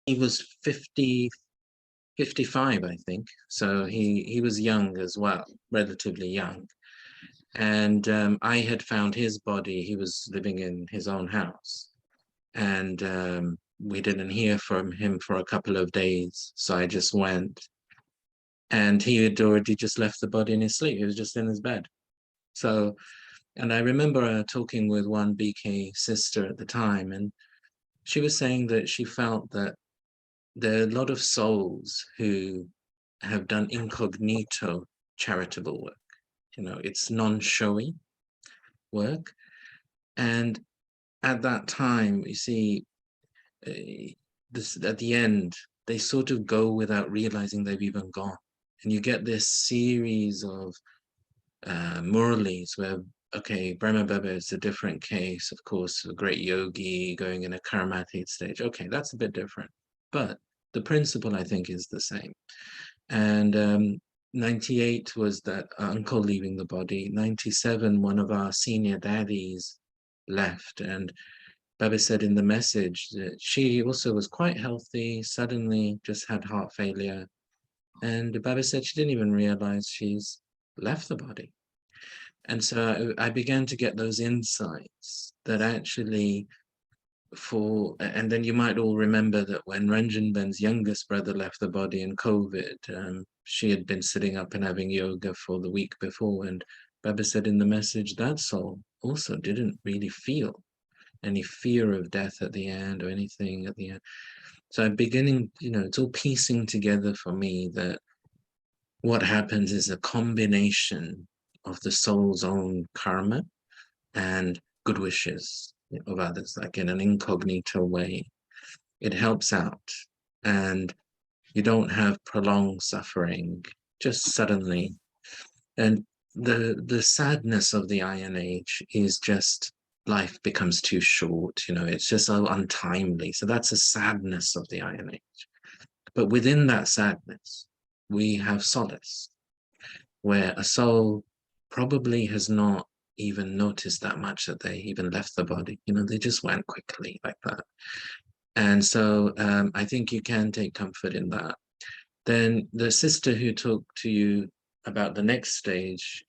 he was 50, 55, I think. So he was young as well, relatively young. And I had found his body. He was living in his own house. And we didn't hear from him for a couple of days. So I just went. And he had already just left the body in his sleep. He was just in his bed. So, and I remember talking with one BK sister at the time, and she was saying that she felt that there are a lot of souls who have done incognito charitable work. You know, it's non-showy work. And at that time, you see, at the end, they sort of go without realizing they've even gone. And you get this series of Murlis where, okay, Brahma Baba is a different case, of course, a great yogi going in a karmatic stage. Okay, that's a bit different. But the principle, I think, is the same. And 98 was that uncle leaving the body. 97, one of our senior daddies left. And Baba said in the message that she also was quite healthy, suddenly just had heart failure. And Baba said she didn't even realize she's left the body. And so I began to get those insights that actually and then you might all remember that when Ranjan Ben's youngest brother left the body in COVID, she had been sitting up and having yoga for the week before. And Baba said in the message, that soul also didn't really feel any fear of death at the end or anything at the end. So I'm beginning, it's all piecing together for me that what happens is a combination of the soul's own karma and good wishes of others, like in an incognito way. It helps out, and you don't have prolonged suffering just suddenly. And the sadness of the Iron Age is just life becomes too short, it's just so untimely. So that's a sadness of the Iron Age. But within that sadness, we have solace, where a soul probably has not even noticed that much that they even left the body. They just went quickly like that. And so I think you can take comfort in that. Then the sister who talked to you about the next stage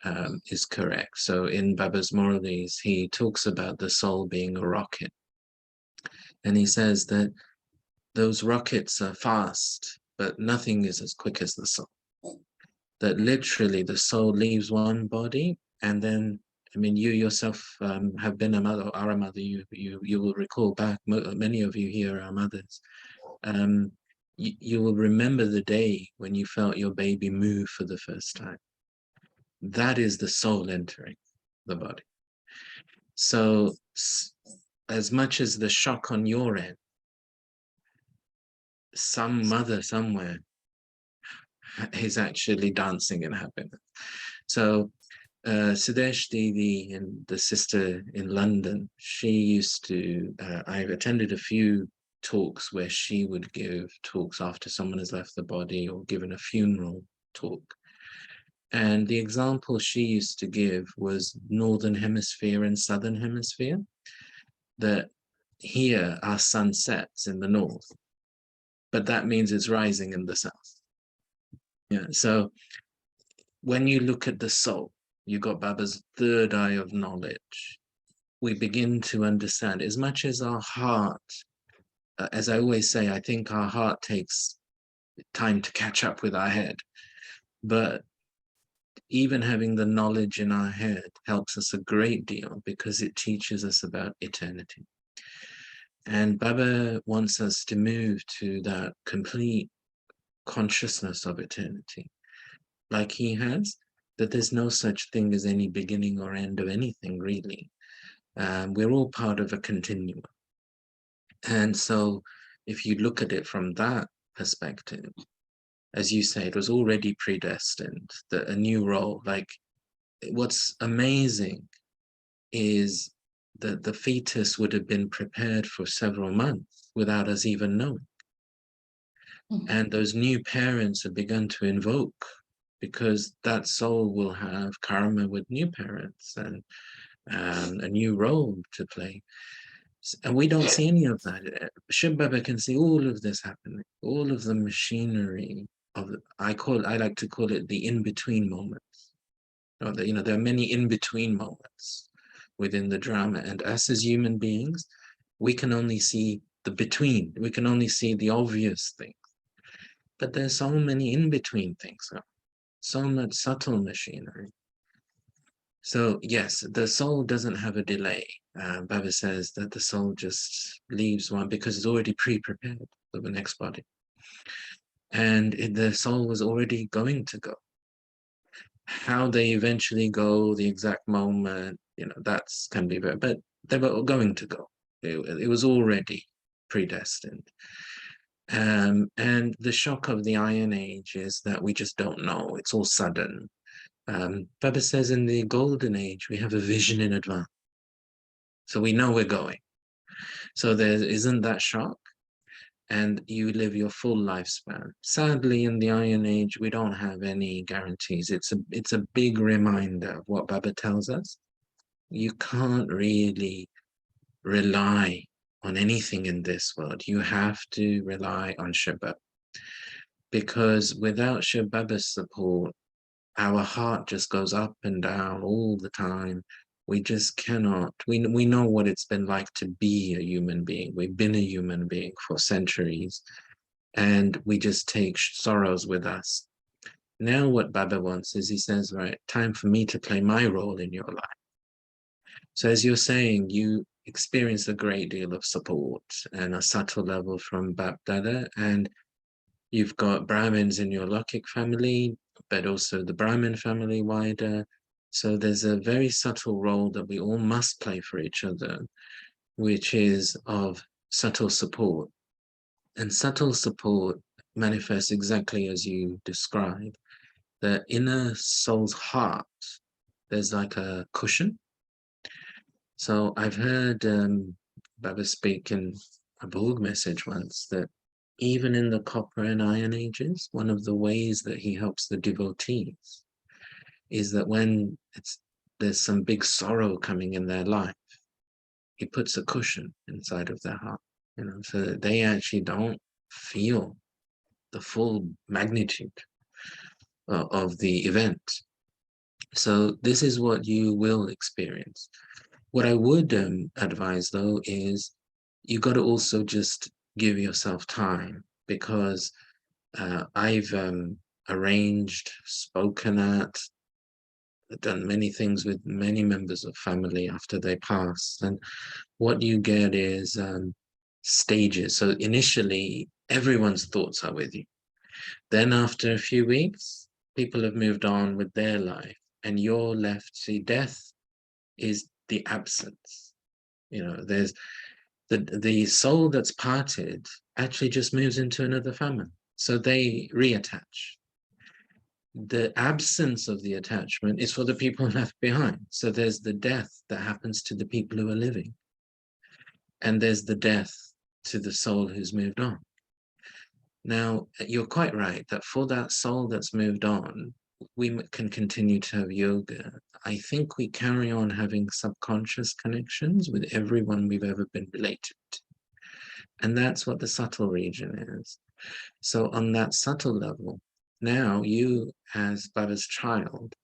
is correct. So in Baba's Muralis, he talks about the soul being a rocket. And he says that those rockets are fast, but nothing is as quick as the soul. That literally the soul leaves one body, and then, you yourself have been a mother, are a mother. You will recall back, many of you here are mothers. You will remember the day when you felt your baby move for the first time. That is the soul entering the body. So as much as the shock on your end, some mother somewhere is actually dancing in happiness. So Sudesh Devi, and the sister in London, she used to, I've attended a few talks where she would give talks after someone has left the body or given a funeral talk. And the example she used to give was Northern Hemisphere and Southern Hemisphere, that here our sun sets in the north, but that means it's rising in the south. Yeah. So when you look at the soul, you got Baba's third eye of knowledge. We begin to understand, as much as our heart, as I always say, I think our heart takes time to catch up with our head. But even having the knowledge in our head helps us a great deal because it teaches us about eternity. And Baba wants us to move to that complete consciousness of eternity, like he has, that there's no such thing as any beginning or end of anything, really. We're all part of a continuum. And so if you look at it from that perspective, as you say, it was already predestined, that a new role, like what's amazing is that the fetus would have been prepared for several months without us even knowing. And those new parents have begun to invoke, because that soul will have karma with new parents and a new role to play. And we don't see any of that. Shib Baba can see all of this happening, all of the machinery of I like to call it the in-between moments. There are many in-between moments within the drama, and us as human beings, we can only see the between. We can only see the obvious things. But there's so many in-between things, so much subtle machinery. So yes, the soul doesn't have a delay. Baba says that the soul just leaves one because it's already pre-prepared for the next body. And the soul was already going to go. How they eventually go, the exact moment, that's can be very, but they were going to go. It was already predestined. And the shock of the Iron Age is that we just don't know. It's all sudden. Baba says in the Golden Age, we have a vision in advance. So we know we're going. So there isn't that shock, and you live your full lifespan. Sadly, in the Iron Age, we don't have any guarantees. It's a big reminder of what Baba tells us. You can't really rely on anything in this world. You have to rely on Shabbat. Because without Shabbat's support, our heart just goes up and down all the time. We just cannot. We know what it's been like to be a human being. We've been a human being for centuries, and we just take sorrows with us. Now what Baba wants is, he says, right, time for me to play my role in your life. So as you're saying, you experience a great deal of support and a subtle level from Bab Dada, and you've got Brahmins in your Lokik family, but also the Brahmin family wider. So there's a very subtle role that we all must play for each other, which is of subtle support. And subtle support manifests exactly as you describe. The inner soul's heart, there's like a cushion. So I've heard Baba speak in a Borg message once that even in the Copper and Iron Ages, one of the ways that he helps the devotees is that when there's some big sorrow coming in their life, he puts a cushion inside of their heart, so that they actually don't feel the full magnitude of the event. So this is what you will experience. What I would advise, though, is you got to also just give yourself time, because I've arranged, spoken at, done many things with many members of family after they pass. And what you get is stages. So initially, everyone's thoughts are with you. Then after a few weeks, people have moved on with their life, and you're left. See, death is the absence. There's the soul that's parted actually just moves into another family. So they reattach. The absence of the attachment is for the people left behind. So there's the death that happens to the people who are living. And there's the death to the soul who's moved on. Now, you're quite right that for that soul that's moved on, we can continue to have yoga. I think we carry on having subconscious connections with everyone we've ever been related to. And that's what the subtle region is. So on that subtle level, now you, as Baba's child,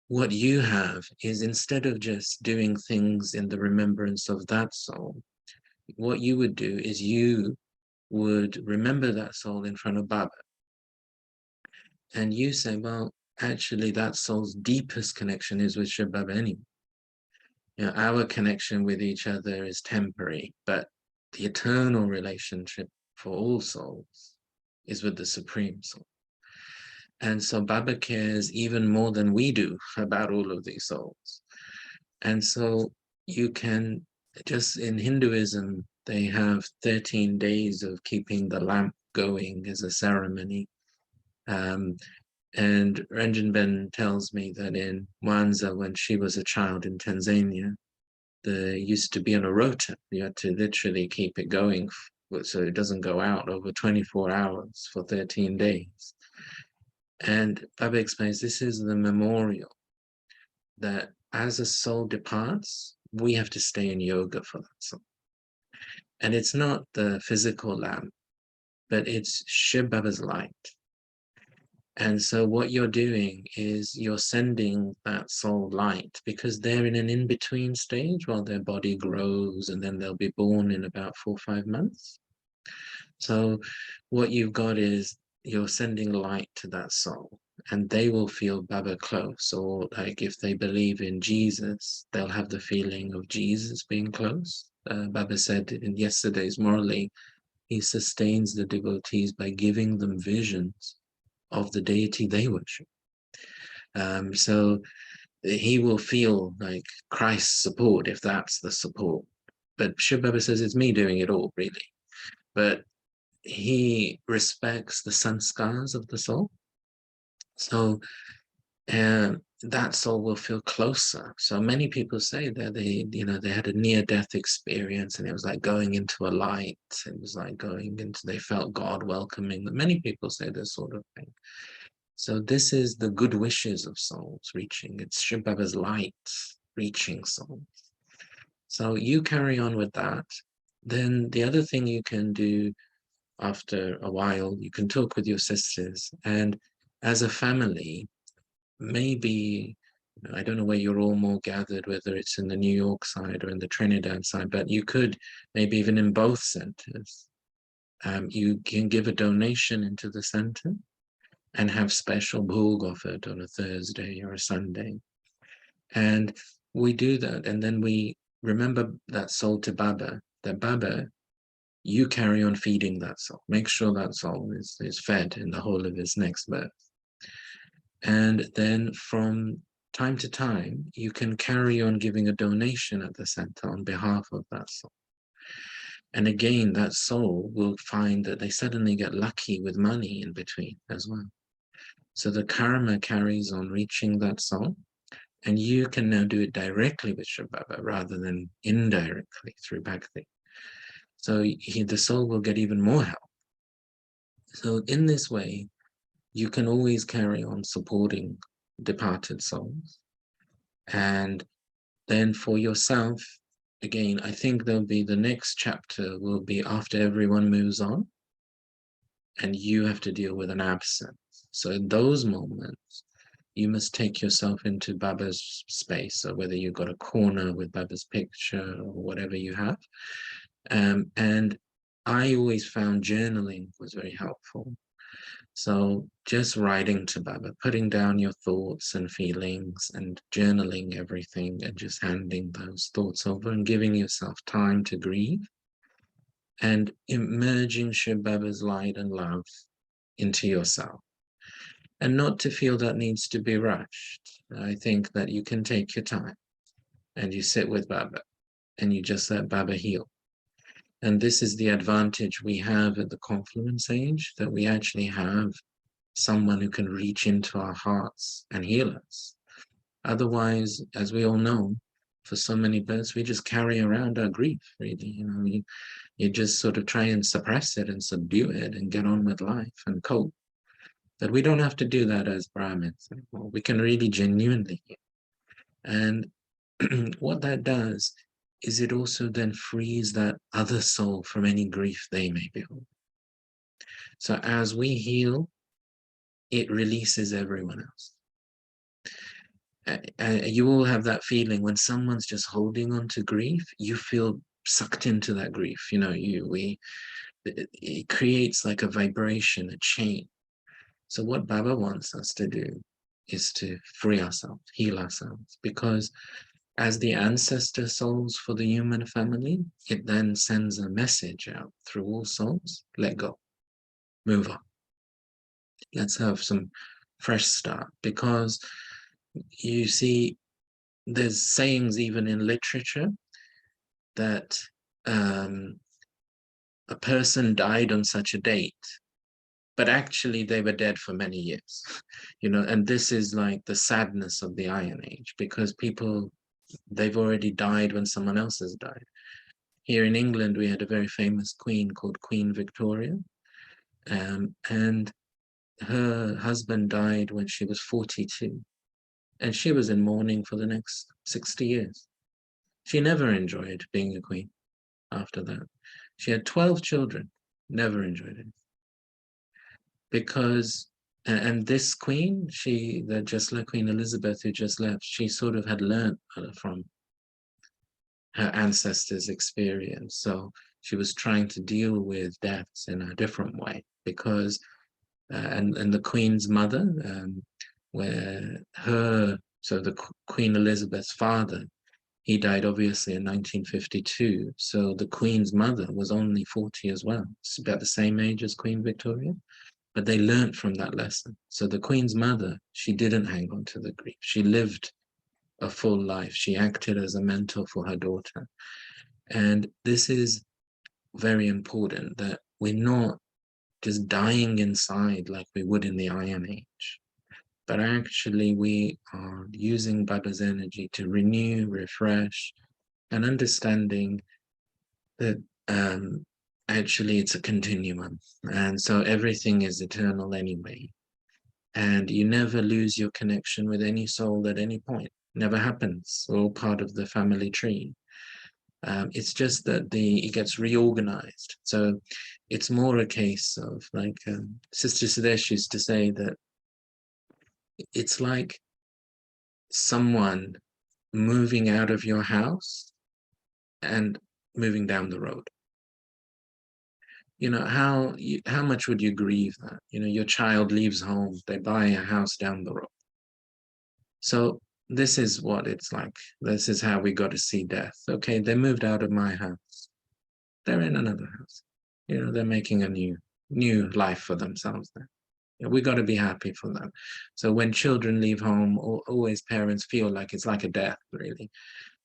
what you have is, instead of just doing things in the remembrance of that soul, what you would do is you would remember that soul in front of Baba. And you say, well, actually that soul's deepest connection is with Shiv Baba anyway. Our connection with each other is temporary, but the eternal relationship for all souls is with the Supreme Soul. And so Baba cares even more than we do about all of these souls. And so you can just, in Hinduism, they have 13 days of keeping the lamp going as a ceremony. And Ranjan Ben tells me that in Mwanza, when she was a child in Tanzania, there used to be on a rota. You had to literally keep it going so it doesn't go out over 24 hours for 13 days. And Baba explains this is the memorial that as a soul departs, we have to stay in yoga for that soul. And it's not the physical lamp, but it's Shiv Baba's light. And so what you're doing is you're sending that soul light, because they're in an in-between stage while their body grows, and then they'll be born in about 4 or 5 months. So what you've got is you're sending light to that soul, and they will feel Baba close. Or like if they believe in Jesus, they'll have the feeling of Jesus being close. Baba said in yesterday's Morally, he sustains the devotees by giving them visions of the deity they worship. So he will feel like Christ's support, if that's the support. But Shiv Baba says it's me doing it all, really. But he respects the sanskars of the soul. So that soul will feel closer. So many people say that they had a near-death experience, and it was like going into a light. It was like going into, they felt God welcoming them. Many people say this sort of thing. So this is the good wishes of souls reaching. It's Shiv Baba's light reaching souls. So you carry on with that. Then the other thing you can do after a while, you can talk with your sisters, and as a family, maybe, I don't know where you're all more gathered, whether it's in the New York side or in the Trinidad side, but you could maybe even in both centers, you can give a donation into the center and have special bhog offered on a Thursday or a Sunday. And we do that, and then we remember that soul to Baba, that Baba, you carry on feeding that soul. Make sure that soul is fed in the whole of his next birth. And then from time to time, you can carry on giving a donation at the center on behalf of that soul. And again, that soul will find that they suddenly get lucky with money in between as well. So the karma carries on reaching that soul, and you can now do it directly with Shiv Baba rather than indirectly through Bhakti. So the soul will get even more help. So in this way, you can always carry on supporting departed souls. And then for yourself, again, I think there'll be the next chapter will be after everyone moves on, and you have to deal with an absence. So in those moments, you must take yourself into Baba's space, or whether you've got a corner with Baba's picture or whatever you have. And I always found journaling was very helpful. So just writing to Baba, putting down your thoughts and feelings and journaling everything, and just handing those thoughts over and giving yourself time to grieve, and emerging Shiv Baba's light and love into yourself. And not to feel that needs to be rushed. I think that you can take your time and you sit with Baba and you just let Baba heal. And this is the advantage we have at the Confluence Age, that we actually have someone who can reach into our hearts and heal us. Otherwise, as we all know, for so many births, we just carry around our grief, really. You just sort of try and suppress it and subdue it and get on with life and cope. But we don't have to do that as Brahmins anymore. We can really genuinely heal. And what that does is it also then frees that other soul from any grief they may be holding. So as we heal, it releases everyone else. You all have that feeling when someone's just holding on to grief, you feel sucked into that grief. It creates like a vibration, a chain. So what Baba wants us to do is to free ourselves, heal ourselves, because as the ancestor souls for the human family, it then sends a message out through all souls: let go, move on. Let's have some fresh start. Because you see, there's sayings even in literature that a person died on such a date, but actually they were dead for many years. And this is like the sadness of the Iron Age, because people, they've already died when someone else has died. Here in England, we had a very famous queen called Queen Victoria, and her husband died when she was 42, and she was in mourning for the next 60 years. She never enjoyed being a queen after that. She had 12 children, never enjoyed it. Because, and this queen, just like Queen Elizabeth who just left, she sort of had learned from her ancestors' experience. So she was trying to deal with deaths in a different way because, and the Queen's mother, so the Queen Elizabeth's father, he died obviously in 1952. So the Queen's mother was only 40 as well. It's about the same age as Queen Victoria, but they learned from that lesson. So the Queen's mother, she didn't hang on to the grief. She lived a full life. She acted as a mentor for her daughter. And this is very important, that we're not just dying inside like we would in the Iron Age, but actually we are using Baba's energy to renew, refresh, and understanding that actually it's a continuum. And so everything is eternal anyway. And you never lose your connection with any soul at any point. Never happens. All part of the family tree. It's just that it gets reorganized. So it's more a case of, like Sister Sudesh used to say, that it's like someone moving out of your house and moving down the road. You know, how much would you grieve that? You know, your child leaves home, they buy a house down the road. So this is what it's like. This is how we got to see death. Okay, they moved out of my house. They're in another house. You know, they're making a new life for themselves there. You know, we got to be happy for them. So when children leave home, always parents feel like it's like a death, really,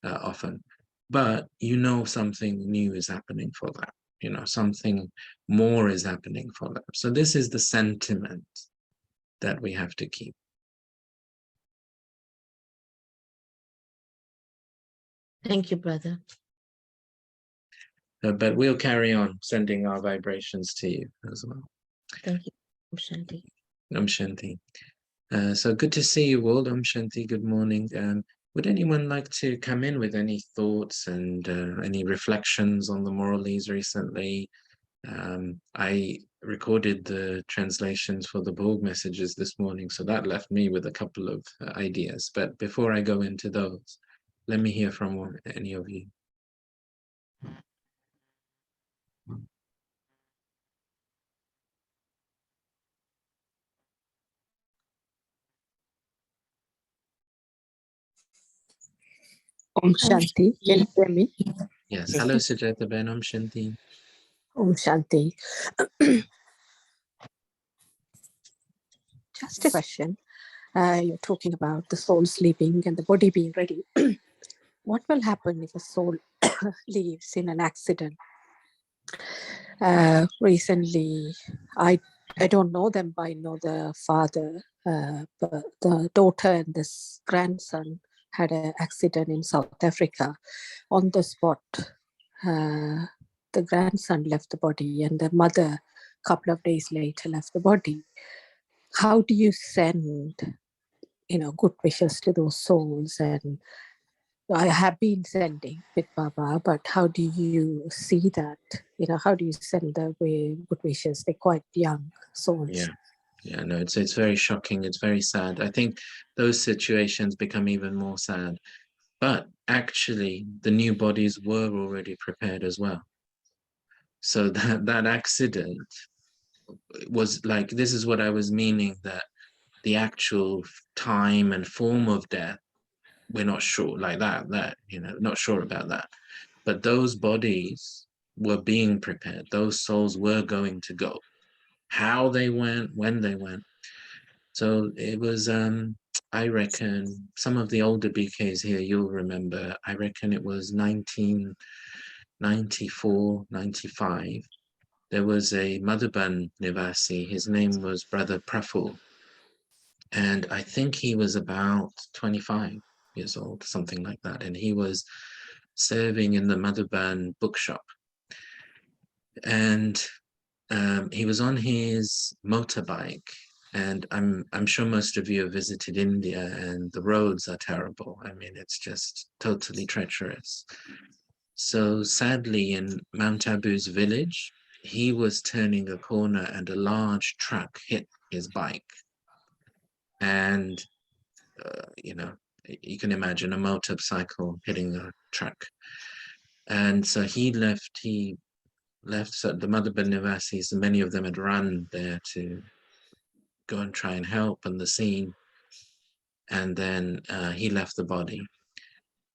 often. But you know something new is happening for them. You know, something more is happening for them. So this is the sentiment that we have to keep. Thank you, brother. But we'll carry on sending our vibrations to you as well. Thank you, Om Shanti. Om Shanti. So good to see you all. Om Shanti, good morning. Would anyone like to come in with any thoughts and any reflections on the Morales recently? I recorded the translations for the Borg messages this morning, so that left me with a couple of ideas. But before I go into those, let me hear from any of you. Om Shanti, can you hear me? Yes, hello Sujata Ben, Om Shanti. Om Shanti. Just a question. You're talking about the soul sleeping and the body being ready. What will happen if a soul leaves in an accident? Recently, I don't know them, but I know the father, but the daughter and this grandson had an accident in South Africa. On the spot, the grandson left the body and the mother, a couple of days later, left the body. How do you send, good wishes to those souls? And I have been sending with Baba, but how do you see that? How do you send the good wishes? They're quite young souls. Yeah, no, it's very shocking. It's very sad. I think those situations become even more sad. But actually, the new bodies were already prepared as well. So that accident was like, this is what I was meaning, that the actual time and form of death, we're not sure, like that, not sure about that. But those bodies were being prepared. Those souls were going to go. How they went, when they went. So it was, I reckon, some of the older BKs here, you'll remember, I reckon it was 1994, 95. There was a Madhuban Nivasi, his name was Brother Praful. And I think he was about 25 years old, something like that. And he was serving in the Madhuban bookshop. And he was on his motorbike And I'm sure most of you have visited India, and the roads are terrible. I mean, it's just totally treacherous. So sadly, in Mount Abu's village, he was turning a corner and a large truck hit his bike. And, you know, you can imagine a motorcycle hitting a truck. And so he left, so the Madhaba Nivasis, and many of them had run there to go and try and help on the scene. And then he left the body.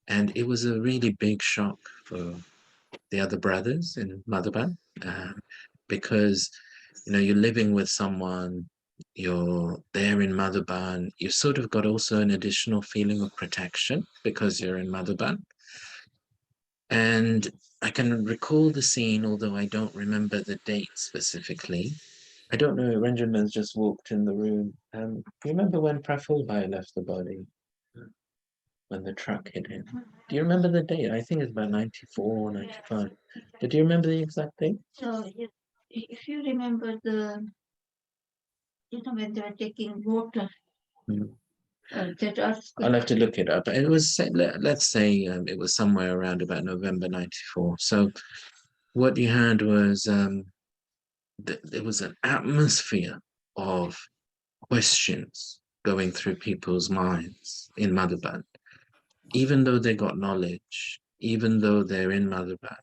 And it was a really big shock for the other brothers in Madhaba, because, you know, you're living with someone, you're there in Madhuban, you sort of got also an additional feeling of protection because you're in Madhuban. And I can recall the scene, although I don't remember the date specifically. I don't know, Ranjan's just walked in the room. Do you remember when Prafulbhai left the body? When the truck hit him? Do you remember the date? I think it's about 94 or 95. Did you remember the exact date? So if you remember when they were taking water, that earthquake. I'll have to look it up. It was, let's say, it was somewhere around about November 94. So what you had was there was an atmosphere of questions going through people's minds in Madhuban, even though they got knowledge, even though they're in Madhuban.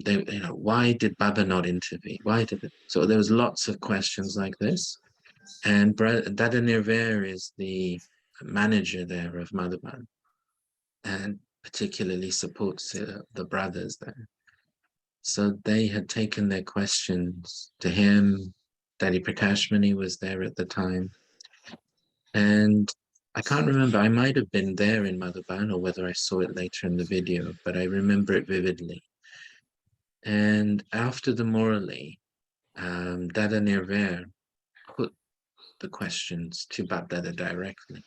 They, you know, why did Baba not intervene? Why did it? So there was lots of questions like this. And Dada Nirvair is the manager there of Madhuban, and particularly supports the brothers there. So they had taken their questions to him. Daddy Prakashmani was there at the time. And I can't remember, I might have been there in Madhuban or whether I saw it later in the video, but I remember it vividly. And after the Murali, Dada Nirvair put the questions to Bap Dada directly.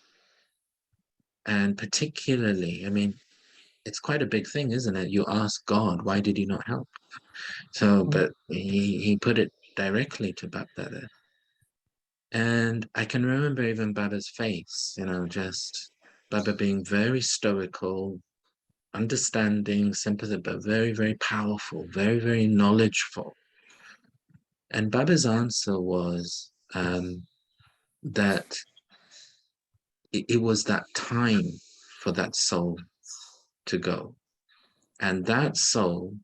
And particularly, I mean, it's quite a big thing, isn't it? You ask God, why did he not help? So, but he put it directly to Bap Dada. And I can remember even Baba's face, you know, just Baba being very stoical, understanding, sympathetic, but very, very powerful, very, very knowledgeful. And Baba's answer was that it was that time for that soul to go. And that soul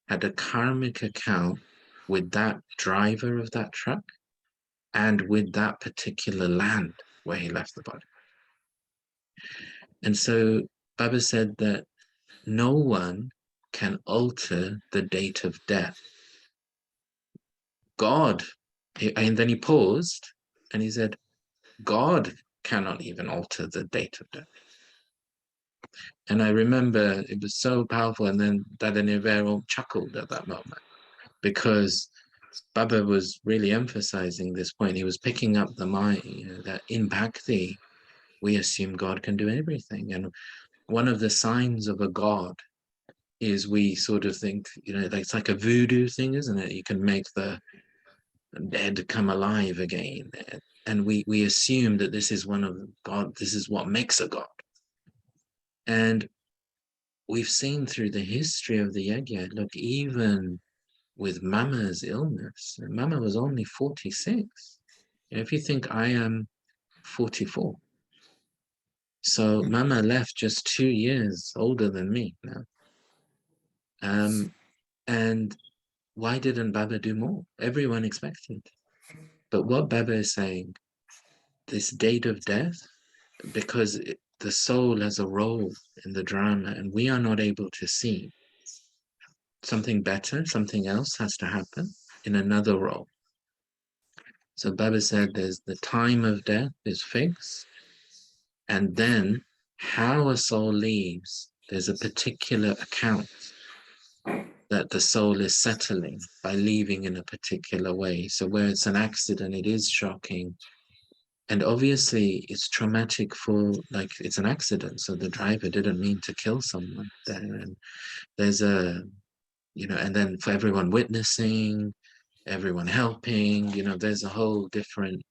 had a karmic account with that driver of that truck and with that particular land where he left the body. And so Baba said that no one can alter the date of death. God, and then he paused and he said, God cannot even alter the date of death. And I remember it was so powerful. And then Dada Nirvair chuckled at that moment because Baba was really emphasizing this point. He was picking up the mind, you know, that in Bhakti, we assume God can do everything. And one of the signs of a God is we sort of think, you know, it's like a voodoo thing, isn't it? You can make the dead come alive again. And we assume that this is one of God, this is what makes a God. And we've seen through the history of the Yajna, look, even with Mama's illness, Mama was only 46. You know, if you think I am 44. So Mama left just 2 years older than me now. And why didn't Baba do more? Everyone expected. But what Baba is saying, this date of death, because the soul has a role in the drama and we are not able to see, something better, something else has to happen in another role. So Baba said there's the time of death is fixed, and then how a soul leaves, there's a particular account that the soul is settling by leaving in a particular way. So where it's an accident, it is shocking. And obviously it's traumatic for, like, it's an accident. So the driver didn't mean to kill someone there. And there's a, you know, and then for everyone witnessing, everyone helping, you know, there's a whole different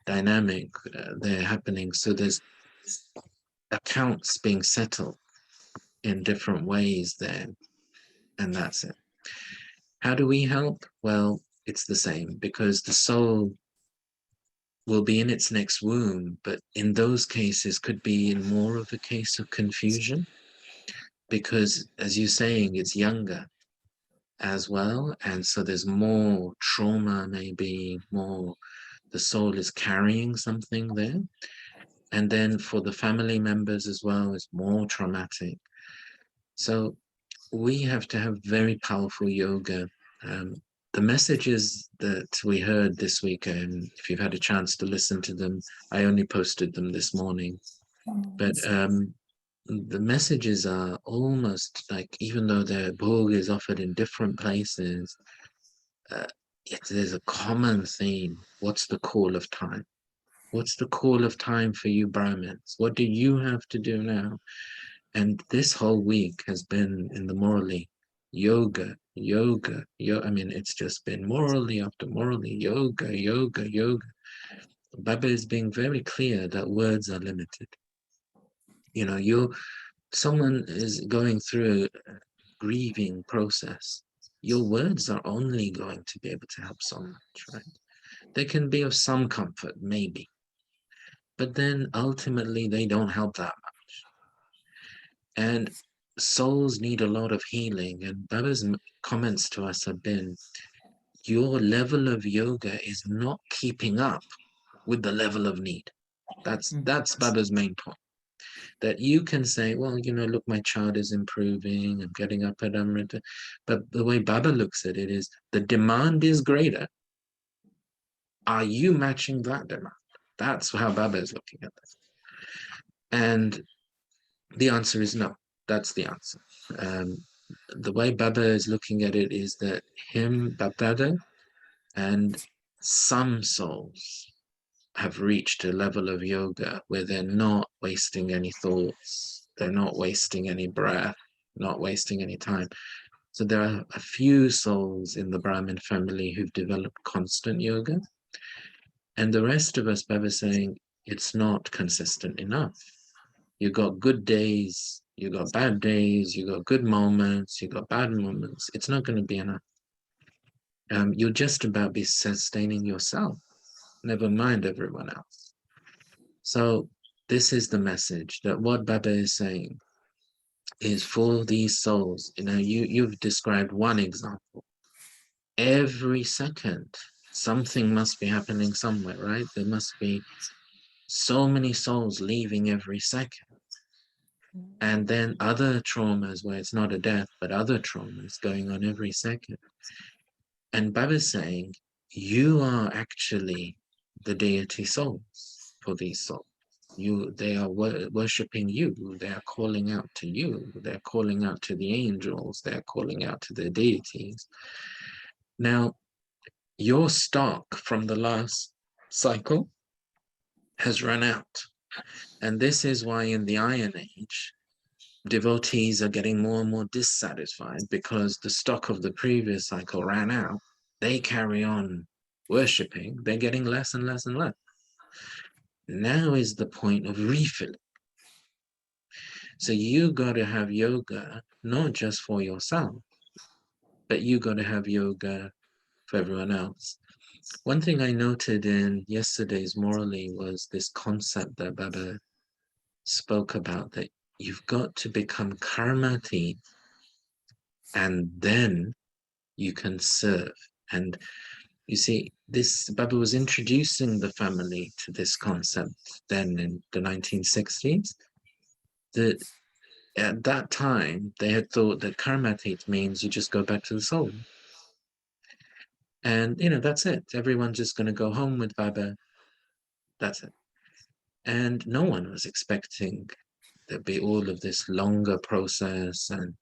dynamic there happening. So there's accounts being settled in different ways there, and that's it. How do we help? Well, it's the same, because the soul will be in its next womb, but in those cases could be in more of a case of confusion, because as you're saying, it's younger as well, and so there's more trauma, maybe more, the soul is carrying something there. And then for the family members as well, it's more traumatic. So we have to have very powerful yoga. The messages that we heard this week, if you've had a chance to listen to them, I only posted them this morning, but the messages are almost like, even though the Bhog is offered in different places, there's a common theme. What's the call of time? What's the call of time for you Brahmins? What do you have to do now? And this whole week has been in the morally, yoga. I mean, it's just been morally after morally, yoga. Baba is being very clear that words are limited. You know, someone is going through a grieving process. Your words are only going to be able to help so much, right? They can be of some comfort, maybe, but then ultimately they don't help that much. And souls need a lot of healing, and Baba's comments to us have been, your level of yoga is not keeping up with the level of need. That's Baba's main point. That you can say, well, you know, look, my child is improving, I'm getting up at Amrita. But the way Baba looks at it is, the demand is greater. Are you matching that demand? That's how Baba is looking at this. And the answer is no. That's the answer. The way Baba is looking at it is that him, Baba, and some souls have reached a level of yoga where they're not wasting any thoughts, they're not wasting any breath, not wasting any time. So there are a few souls in the Brahmin family who've developed constant yoga, and the rest of us, Baba saying, it's not consistent enough. You got good days, you got bad days, you got good moments, you got bad moments. It's not going to be enough. You'll just about be sustaining yourself, never mind everyone else. So this is the message, that what Baba is saying is, for these souls, you know, you've described one example. Every second, something must be happening somewhere, right? There must be so many souls leaving every second. And then other traumas where it's not a death, but other traumas going on every second. And Baba's saying, you are actually the deity souls for these souls. They are worshipping you. They are calling out to you. They're calling out to the angels. They're calling out to the deities. Now, your stock from the last cycle has run out. And this is why in the Iron Age, devotees are getting more and more dissatisfied, because the stock of the previous cycle ran out. They carry on worshipping. They're getting less and less and less. Now is the point of refilling. So you got to have yoga, not just for yourself, but you got to have yoga for everyone else. One thing I noted in yesterday's Morally was this concept that Baba spoke about, that you've got to become karmati, and then you can serve. And you see, this Baba was introducing the family to this concept then in the 1960s, that at that time they had thought that karmatit means you just go back to the soul. And, you know, that's it. Everyone's just going to go home with Baba. That's it. And no one was expecting there'd be all of this longer process. And,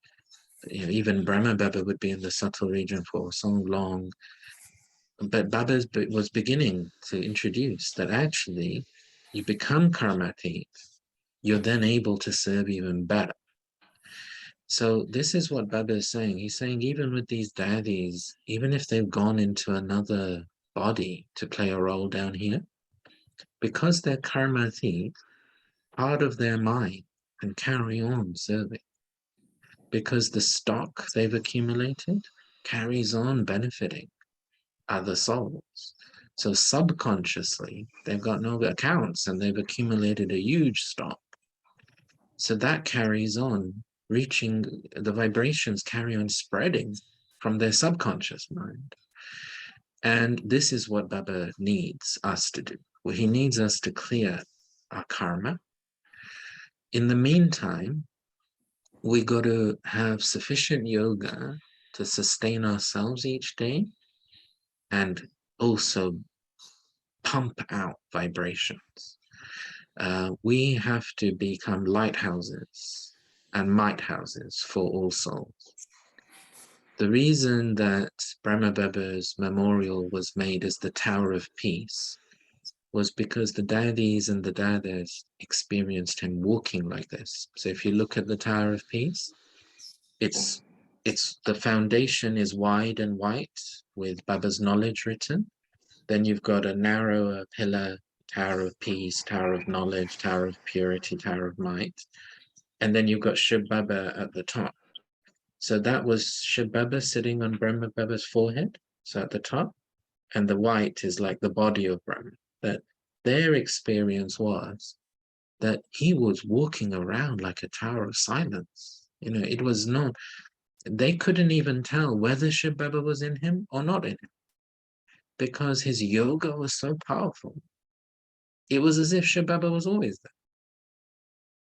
you know, even Brahma Baba would be in the subtle region for so long. But Baba was beginning to introduce that actually you become karmatit, you're then able to serve even better. So this is what Baba is saying. He's saying even with these daddies, even if they've gone into another body to play a role down here, because they're karmathi, part of their mind can carry on serving. Because the stock they've accumulated carries on benefiting other souls. So subconsciously, they've got no accounts and they've accumulated a huge stock. So that carries on reaching, the vibrations carry on spreading from their subconscious mind. And this is what Baba needs us to do. Well, he needs us to clear our karma. In the meantime, we got to have sufficient yoga to sustain ourselves each day and also pump out vibrations. We have to become lighthouses and might houses for all souls. The reason that Brahma Baba's memorial was made as the Tower of Peace was because the daddies and the dadas experienced him walking like this. So if you look at the Tower of Peace, it's the foundation is wide and white with Baba's knowledge written. Then you've got a narrower pillar, Tower of Peace, Tower of Knowledge, Tower of Purity, Tower of Might. And then you've got Shiv Baba at the top. So that was Shiv Baba sitting on Brahma Baba's forehead, so at the top. And the white is like the body of Brahma. That their experience was that he was walking around like a tower of silence. You know, it was not, they couldn't even tell whether Shiv Baba was in him or not in him, because his yoga was so powerful. It was as if Shiv Baba was always there.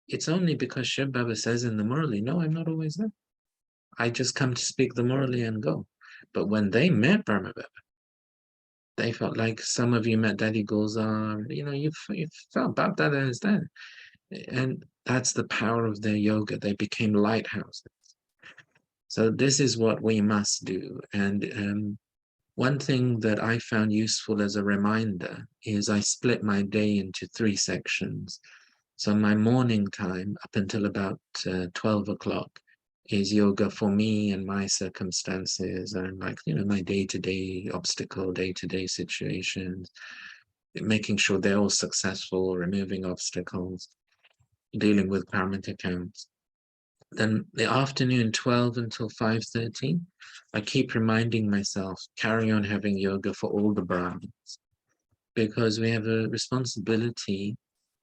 It's only because Shiv Baba says in the Murli, no, I'm not always there. I just come to speak the Murli and go. But when they met Brahma Baba, they felt like some of you met Daddy Gulzar, you know, you felt Bab Dada is there. And that's the power of their yoga. They became lighthouses. So this is what we must do. And one thing that I found useful as a reminder is I split my day into 3 sections. So my morning time up until about 12 o'clock is yoga for me and my circumstances and like, you know, my day-to-day obstacle, day-to-day situations, making sure they're all successful, removing obstacles, dealing with karmic accounts. Then the afternoon, 12 until 5:30, I keep reminding myself, carry on having yoga for all the Brahmins, because we have a responsibility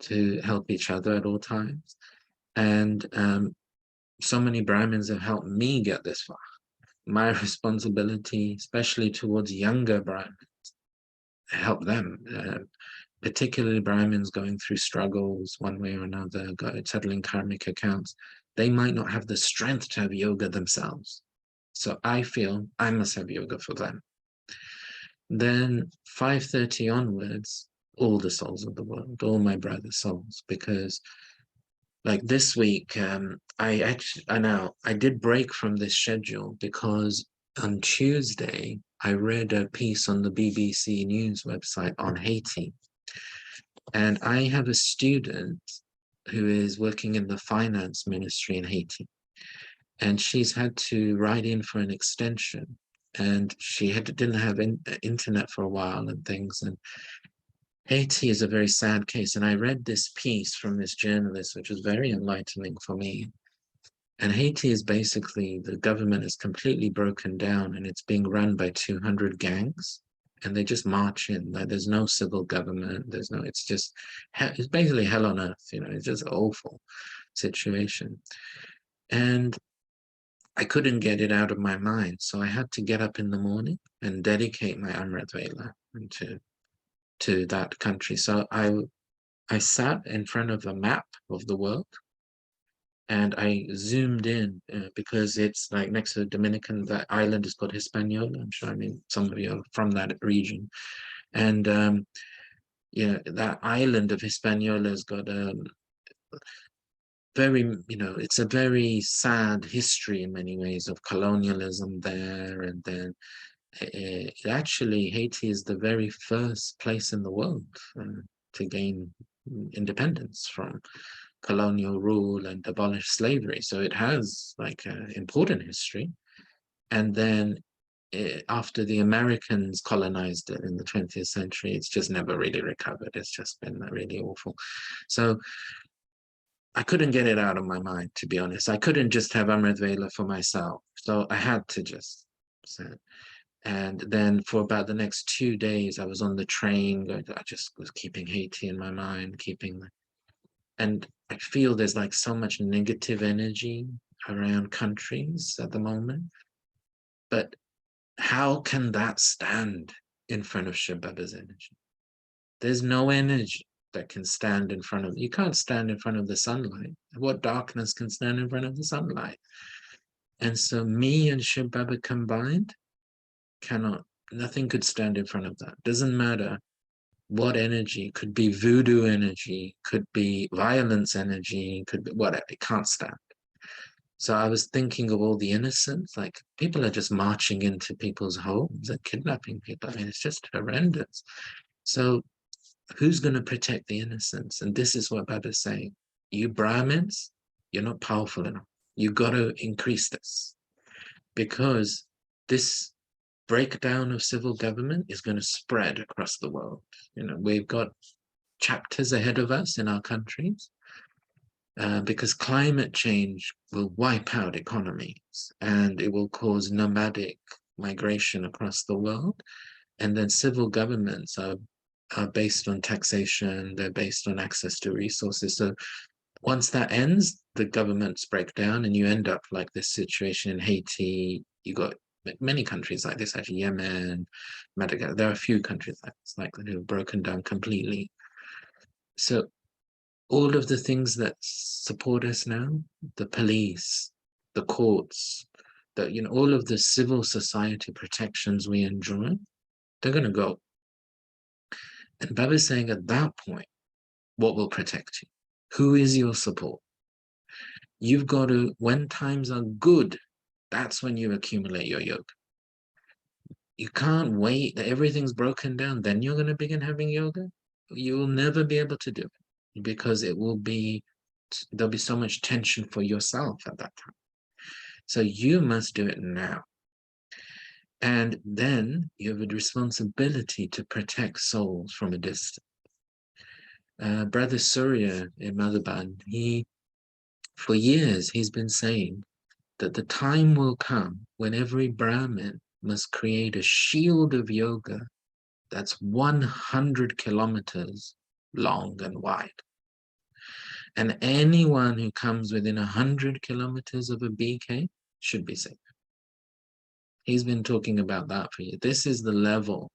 to help each other at all times. And so many Brahmins have helped me get this far. My responsibility, especially towards younger Brahmins, help them, particularly Brahmins going through struggles one way or another, settling karmic accounts. They might not have the strength to have yoga themselves. So I feel I must have yoga for them. Then 5:30 onwards, all the souls of the world, all my brother souls, because like this week, I did break from this schedule because on Tuesday, I read a piece on the BBC News website on Haiti. And I have a student who is working in the finance ministry in Haiti. And she's had to write in for an extension. And she didn't have internet for a while and things. And Haiti is a very sad case. And I read this piece from this journalist, which was very enlightening for me. And Haiti is basically, the government is completely broken down and it's being run by 200 gangs. And they just march in. Like, there's no civil government. It's just, it's basically hell on earth. You know, it's just an awful situation. And I couldn't get it out of my mind. So I had to get up in the morning and dedicate my Amrit Vela to that country. So I sat in front of a map of the world and I zoomed in because it's like next to the Dominican, that island is called Hispaniola. I'm sure, I mean, some of you are from that region. And yeah, that island of Hispaniola has got a very, you know, it's a very sad history in many ways of colonialism there. And then actually, Haiti is the very first place in the world to gain independence from colonial rule and abolished slavery. So it has like an important history. And then after the Americans colonized it in the 20th century, it's just never really recovered. It's just been really awful. So I couldn't get it out of my mind, to be honest. I couldn't just have Amrit Vela for myself. So I had to just say it. And then for about the next 2 days, I was on the train. I just was keeping Haiti in my mind, and I feel there's like so much negative energy around countries at the moment. But how can that stand in front of Shababa's energy? There's no energy that can stand in front of, you can't stand in front of the sunlight. What darkness can stand in front of the sunlight? And so me and Shababa combined cannot, nothing could stand in front of that. Doesn't matter what energy, could be voodoo energy, could be violence energy, could be whatever, it can't stand. So I was thinking of all the innocents, like people are just marching into people's homes and kidnapping people. I mean, it's just horrendous. So who's going to protect the innocents? And this is what Baba's saying. You Brahmins, you're not powerful enough. You got to increase this, because this breakdown of civil government is going to spread across the world. You know, we've got chapters ahead of us in our countries, because climate change will wipe out economies and it will cause nomadic migration across the world. And then civil governments are based on taxation, they're based on access to resources. So once that ends, the governments break down and you end up like this situation in Haiti. You got many countries like this, actually, Yemen, Madagascar. There are a few countries like that who have broken down completely. So all of the things that support us now, the police, the courts, all of the civil society protections we enjoy, they're going to go. And Baba's saying at that point, what will protect you? Who is your support? You've got to, when times are good, that's when you accumulate your yoga. You can't wait that everything's broken down, then you're going to begin having yoga. You will never be able to do it, because there'll be so much tension for yourself at that time. So you must do it now. And then you have a responsibility to protect souls from a distance. Brother Surya in Madhaban, for years, he's been saying that the time will come when every Brahmin must create a shield of yoga that's 100 kilometers long and wide. And anyone who comes within 100 kilometers of a BK should be safe. He's been talking about that for you. This is the level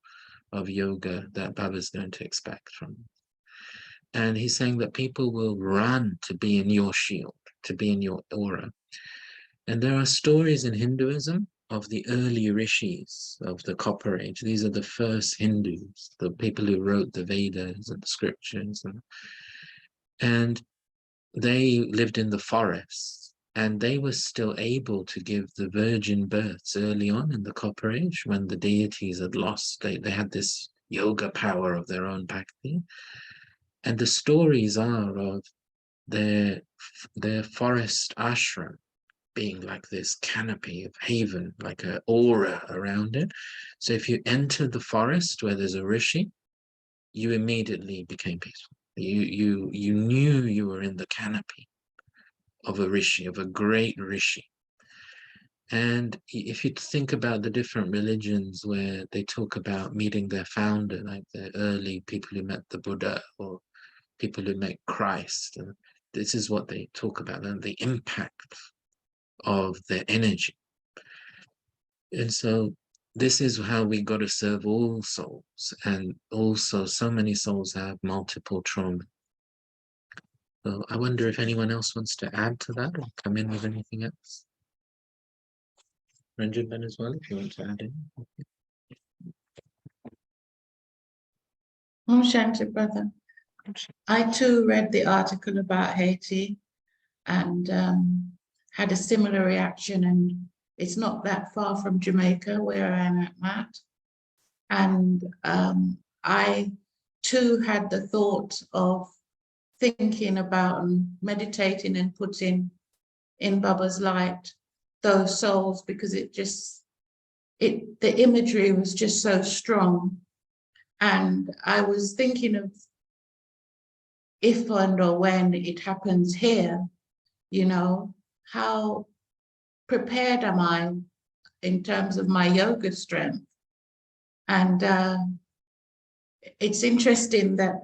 of yoga that Baba's going to expect from you. And he's saying that people will run to be in your shield, to be in your aura. And there are stories in Hinduism of the early rishis of the Copper Age. These are the first Hindus, the people who wrote the Vedas and the scriptures. And they lived in the forests, and they were still able to give the virgin births early on in the Copper Age when the deities had lost. They had this yoga power of their own bhakti. And the stories are of their forest ashram being like this canopy of haven, like an aura around it. So if you enter the forest where there's a rishi, you immediately became peaceful. You knew you were in the canopy of a rishi, of a great rishi. And if you think about the different religions where they talk about meeting their founder, like the early people who met the Buddha or people who met Christ, and this is what they talk about, and the impact of their energy. And so this is how we got to serve all souls. And also so many souls have multiple trauma. So I wonder if anyone else wants to add to that or come in with anything else. Ranjit Ben as well, if you want to add in. Om Shanti, brother. I too read the article about Haiti and had a similar reaction, and it's not that far from Jamaica where I'm at. And I too had the thought of thinking about and meditating and putting in Baba's light those souls, because the imagery was just so strong. And I was thinking of if and or when it happens here, you know, how prepared am I in terms of my yoga strength? And it's interesting that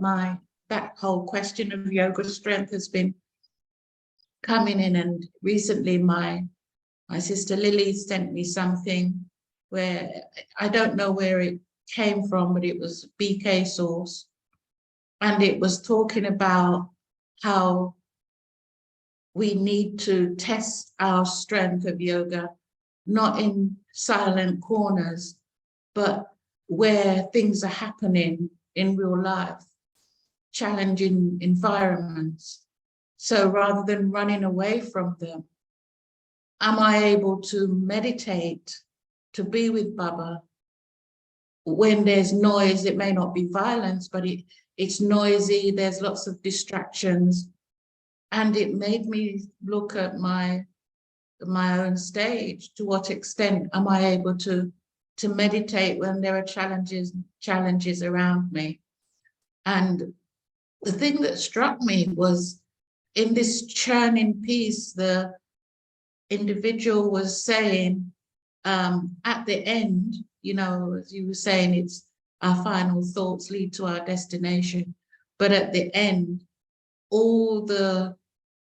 that whole question of yoga strength has been coming in, and recently my sister Lily sent me something where I don't know where it came from, but it was BK source, and it was talking about how we need to test our strength of yoga, not in silent corners, but where things are happening in real life, challenging environments. So rather than running away from them, am I able to meditate, to be with Baba when there's noise? It may not be violence, but it's noisy, there's lots of distractions. And it made me look at my own stage. To what extent am I able to meditate when there are challenges around me? And the thing that struck me was, in this churning piece, the individual was saying, at the end, you know, as you were saying, it's our final thoughts lead to our destination. But at the end, all the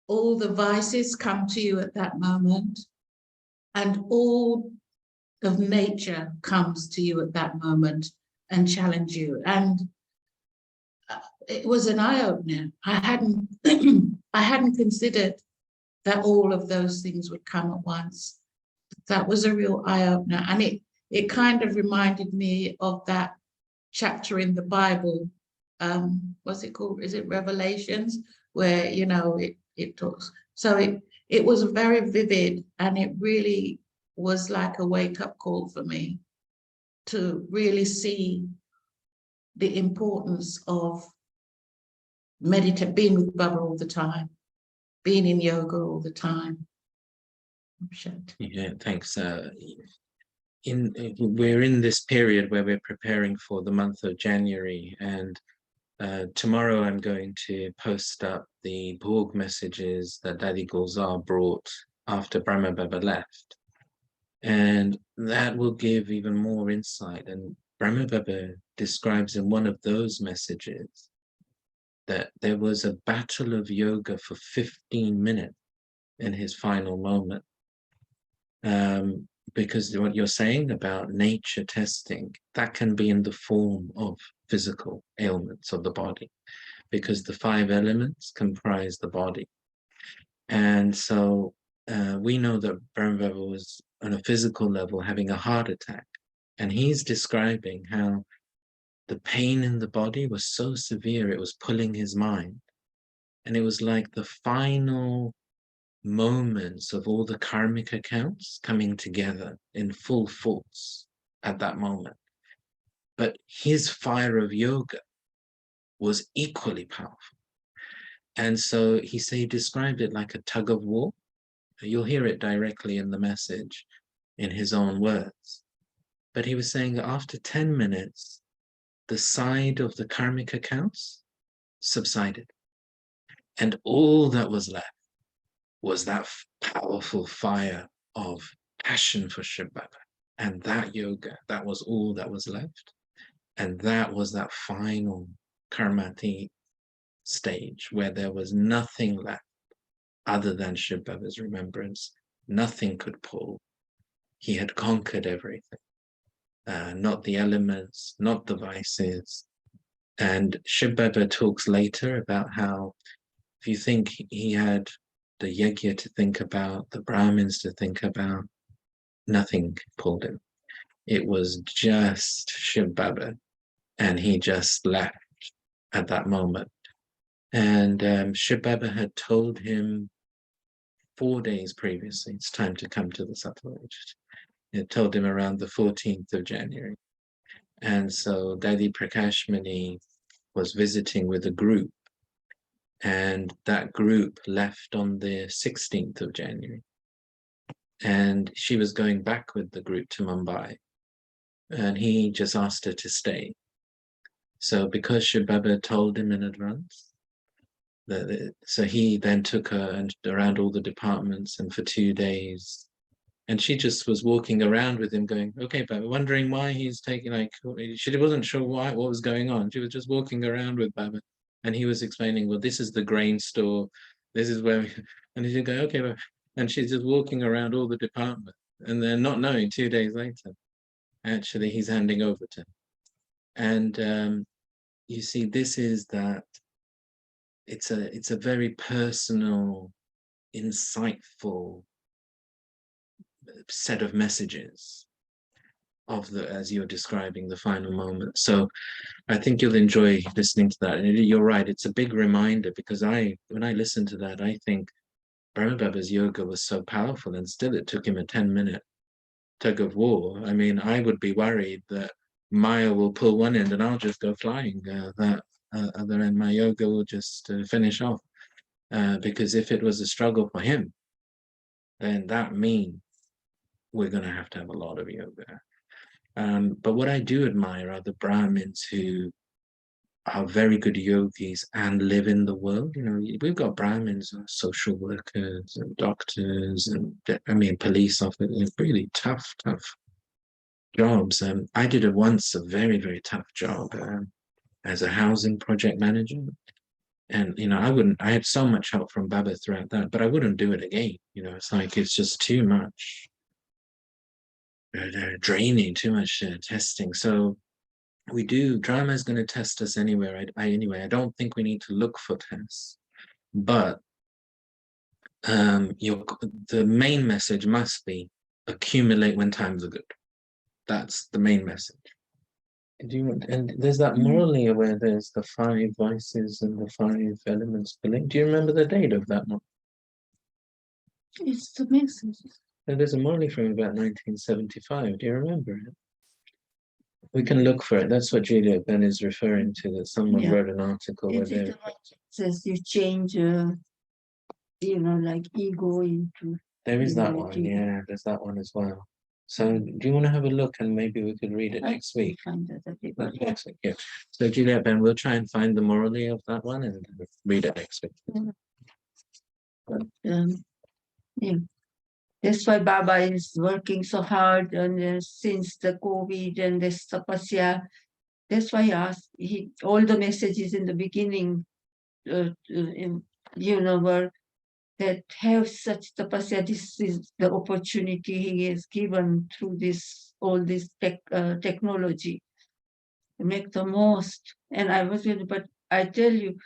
vices come to you at that moment, and all of nature comes to you at that moment and challenge you. And it was an eye-opener. I hadn't considered that all of those things would come at once. That was a real eye-opener. And it kind of reminded me of that chapter in the Bible. What's it called? Is it Revelations? Where, you know, it talks. So it was very vivid, and it really was like a wake-up call for me to really see the importance of being with Baba all the time, being in yoga all the time. Yeah, thanks. We're in this period where we're preparing for the month of January, and tomorrow I'm going to post up the Borg messages that Daddy Gulzar brought after Brahma Baba left, and that will give even more insight. And Brahma Baba describes in one of those messages that there was a battle of yoga for 15 minutes in his final moment. Because what you're saying about nature testing, that can be in the form of physical ailments of the body, because the 5 elements comprise the body. And so we know that Brahma Baba was on a physical level having a heart attack, and he's describing how the pain in the body was so severe it was pulling his mind, and it was like the final moments of all the karmic accounts coming together in full force at that moment. But his fire of yoga was equally powerful. And so he described it like a tug of war. You'll hear it directly in the message in his own words. But he was saying that after 10 minutes, the side of the karmic accounts subsided. And all that was left was that powerful fire of passion for Shiv Baba. And that yoga, that was all that was left. And that was that final karmati stage where there was nothing left other than Shiv Baba's remembrance. Nothing could pull. He had conquered everything. Not the elements, not the vices. And Shiv Baba talks later about how, if you think he had the yajna to think about, the Brahmins to think about, nothing pulled him. It was just Shiv Baba, and he just left at that moment. And Shiv Baba had told him 4 days previously, it's time to come to the Sattva. It told him around the 14th of January. And so Daddy Prakash Mani was visiting with a group, and that group left on the 16th of January. And she was going back with the group to Mumbai, and he just asked her to stay. So because Shiv Baba told him in advance, so he then took her and around all the departments, and for 2 days, and she just was walking around with him going, okay, but wondering why he's taking, like, she wasn't sure what was going on. She was just walking around with Baba, and he was explaining, well, this is the grain store, this is where, and he'd go, okay, well, and she's just walking around all the departments, and then not knowing 2 days later, actually he's handing over to him. And you see, this is that it's a very personal, insightful set of messages of the, as you're describing, the final moment. So I think you'll enjoy listening to that. And you're right, it's a big reminder, because when I listen to that, I think Brahma Baba's yoga was so powerful, and still it took him a 10-minute tug of war. I mean, I would be worried that Maya will pull one end and I'll just go flying. That other end, my yoga will just finish off. Because if it was a struggle for him, then that means we're going to have a lot of yoga. But what I do admire are the Brahmins who are very good yogis and live in the world. You know, we've got Brahmins, social workers and doctors, and I mean, police officers, really tough jobs. I did once a very, very tough job as a housing project manager. And, you know, I had so much help from Baba throughout that, but I wouldn't do it again. You know, it's like, it's just too much draining, too much testing. So drama is going to test us anyway. Anyway, I don't think we need to look for tests, but the main message must be accumulate when times are good. That's the main message. And there's that morally where there's the 5 vices and the 5 elements. Do you remember the date of that one? It's the message. And there's a morally from about 1975. Do you remember it? We can look for it. That's what Julia Ben is referring to, that someone wrote an article where It says you change, you know, like ego into. there is that one. Yeah, there's that one as well. So do you want to have a look, and maybe we could read it next week? Find that Next week, yeah. So Juliet Ben, we'll try and find the morally of that one and read it next week. Yeah. That's why Baba is working so hard, and since the COVID and this tapasya, that's why all the messages in the beginning, you know, were that have such tapasya. This is the opportunity he is given through all this technology. Make the most. And I was really, but I tell you,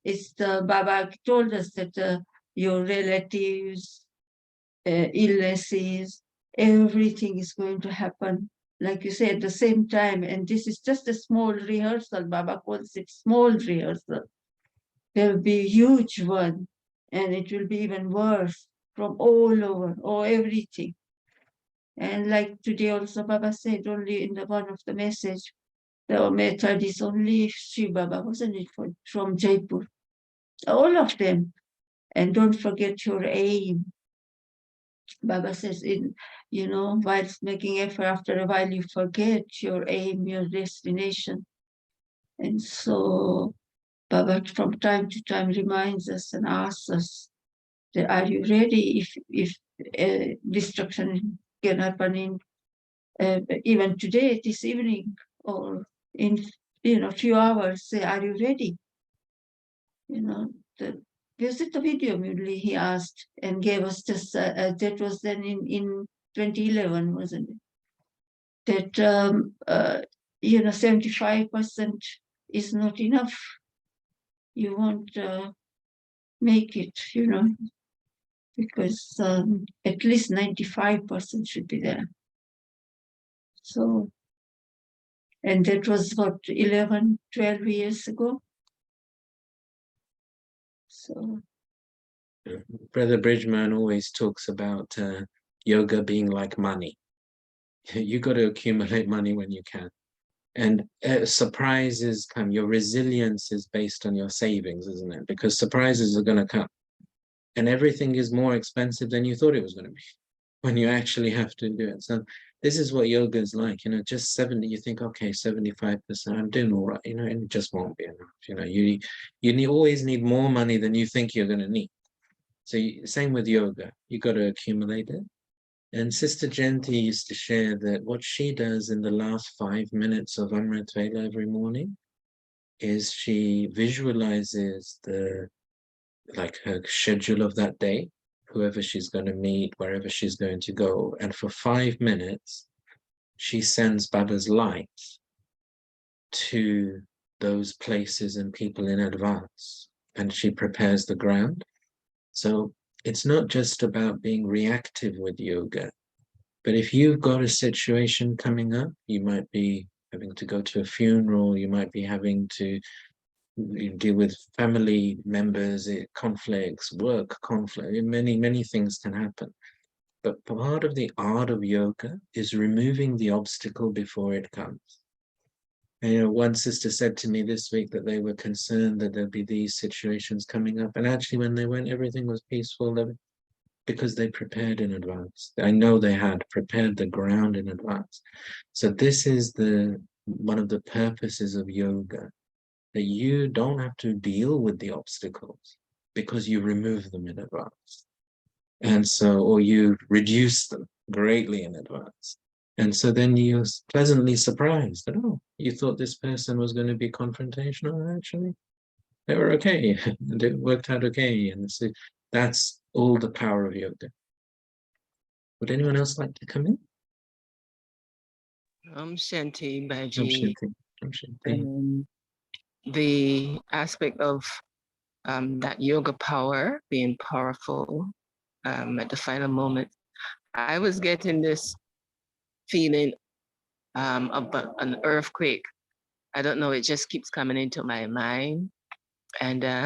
it's the Baba told us that your relatives, illnesses, everything is going to happen, like you say, at the same time. And this is just a small rehearsal. Baba calls it small rehearsal. There will be a huge one, and it will be even worse from all over, or everything. And like today also, Baba said, only in one of the message, the method is only Sri Baba, wasn't it, from Jaipur? All of them. And don't forget your aim. Baba says, while making effort, after a while you forget your aim, your destination. And so Baba from time to time reminds us and asks us, are you ready if destruction can happen in even today, this evening, or in few hours? Say, are you ready? Visit the video immediately, he asked, and gave us just that was then in 2011, wasn't it? That 75% is not enough. You won't make it, because at least 95% should be there. So, and that was what, 11, 12 years ago. So Brother Bridgman always talks about yoga being like money. You got to accumulate money when you can. And surprises come. Your resilience is based on your savings, isn't it? Because surprises are going to come. And everything is more expensive than you thought it was going to be when you actually have to do it. So this is what yoga is like, just 70, you think, okay, 75%, I'm doing all right, and it just won't be enough. You always need more money than you think you're going to need. So same with yoga, you got to accumulate it. And Sister Jenti used to share that what she does in the last 5 minutes of Amrit Vela every morning is she visualizes her schedule of that day, whoever she's going to meet, wherever she's going to go. And for 5 minutes, she sends Baba's light to those places and people in advance. And she prepares the ground. So it's not just about being reactive with yoga. But if you've got a situation coming up, you might be having to go to a funeral, you might be having to deal with family members, conflicts, work conflict, many things can happen. But part of the art of yoga is removing the obstacle before it comes. And one sister said to me this week that they were concerned that there'd be these situations coming up. And actually when they went, everything was peaceful because they prepared in advance. I know they had prepared the ground in advance. So this is one of the purposes of yoga, that you don't have to deal with the obstacles because you remove them in advance. And so, or you reduce them greatly in advance. And so then you're pleasantly surprised that, oh, you thought this person was going to be confrontational, actually. They were okay, and it worked out okay. And so that's all the power of yoga. Would anyone else like to come in? Shanti, Shanti. Baji. The aspect of that yoga power being powerful at the final moment, I was getting this feeling about an earthquake. I don't know, it just keeps coming into my mind. And I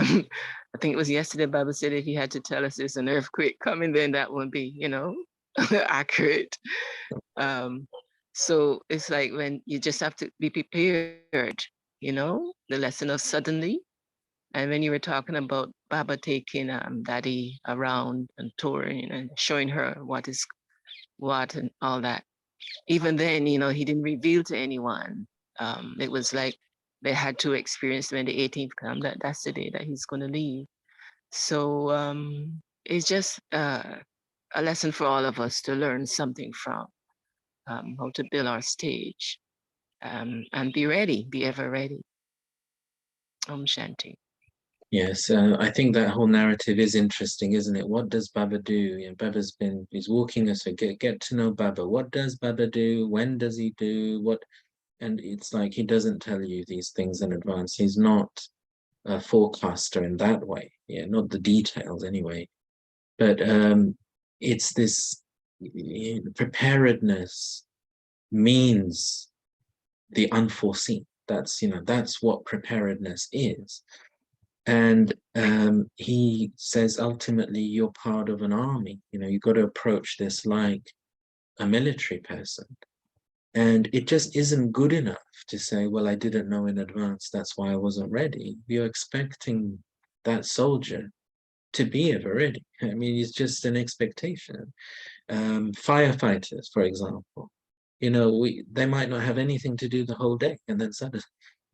think it was yesterday, Baba said if he had to tell us there's an earthquake coming, then that wouldn't be, accurate. So it's like when you just have to be prepared, the lesson of suddenly. And when you were talking about Baba taking Daddy around and touring and showing her what is what and all that, even then, he didn't reveal to anyone. It was like they had to experience when the 18th come, that's the day that he's going to leave. So it's just a lesson for all of us to learn something from, how to build our stage, and be ready, be ever ready. Om Shanti. Yes, I think that whole narrative is interesting, isn't it? What does Baba do? He's walking us, so get to know Baba. What does Baba do? When does he do what? And it's like he doesn't tell you these things in advance. He's not a forecaster in that way. Yeah, not the details anyway. But it's this preparedness means the unforeseen. That's what preparedness is. And he says, ultimately, you're part of an army. You've got to approach this like a military person. And it just isn't good enough to say, well, I didn't know in advance, that's why I wasn't ready. You're expecting that soldier to be ever ready. I mean, it's just an expectation. Firefighters, for example, they might not have anything to do the whole day, and then suddenly,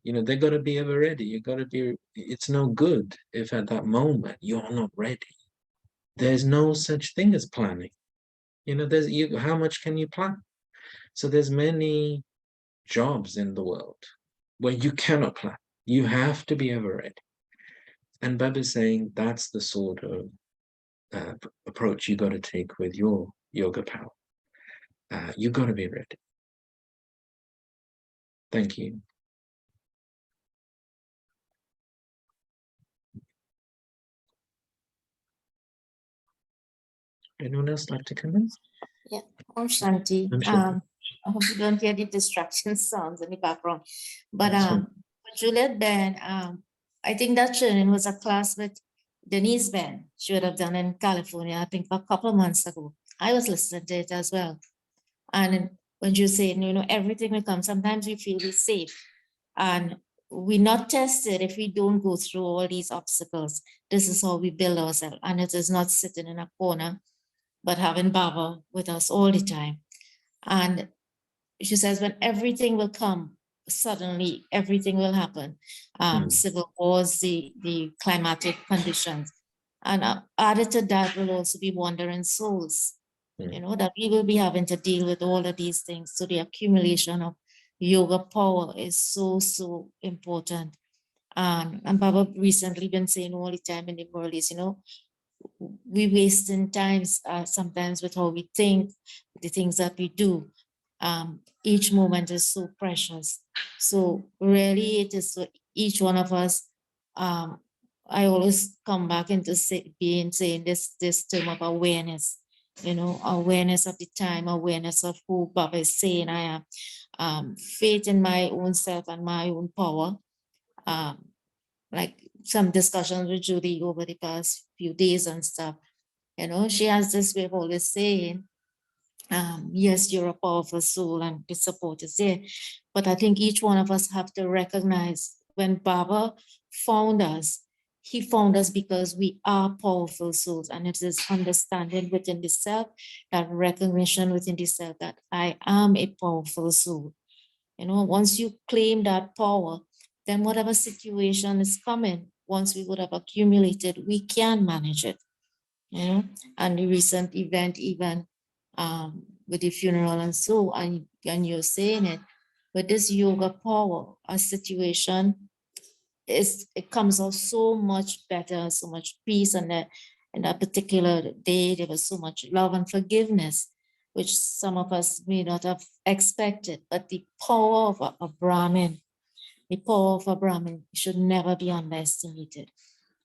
they got to be ever ready. You got to be. It's no good if at that moment you're not ready. There's no such thing as planning. How much can you plan? So there's many jobs in the world where you cannot plan. You have to be ever ready. And Baba's saying that's the sort of approach you got to take with your yoga power. You got to be ready. Thank you. Anyone else like to come in? Yeah, Om Shanti. Shanti. I hope you don't hear the distraction sounds in the background. But That's fine. for Juliet Ben, I think that training was a class with Denise Ben. She would have done in California, I think a couple of months ago. I was listening to it as well. And when you're saying, you know, everything will come. Sometimes we feel we're safe and we're not tested if we don't go through all these obstacles. This is how we build ourselves. And it is not sitting in a corner, but having Baba with us all the time. And she says, when everything will come, suddenly everything will happen. Civil wars, the climatic conditions. And added to that will also be wandering souls, you know, that we will be having to deal with all of these things. So the accumulation of yoga power is so, so important. And Baba recently been saying all the time in the world is, you know, we wasting times sometimes with how we think, the things that we do. Each moment is so precious. So really it is for each one of us. I always come back into saying this term of awareness, you know, awareness of the time, awareness of who Baba is saying I am, faith in my own self and my own power. Like some discussions with Judy over the past few days and stuff, you know, she has this way of always saying, yes, you're a powerful soul and the support is there. But I think each one of us have to recognize when Baba found us, he found us because we are powerful souls, and it is understanding within the self, that recognition within the self that I am a powerful soul. You know, once you claim that power, then whatever situation is coming, once we would have accumulated, we can manage it. You know, and the recent event, even with the funeral and so, and you're saying it, with this yoga power, a situation it comes out so much better, so much peace, and that in that particular day there was so much love and forgiveness, which some of us may not have expected. But the power of a Brahmin, the power of a Brahmin should never be underestimated,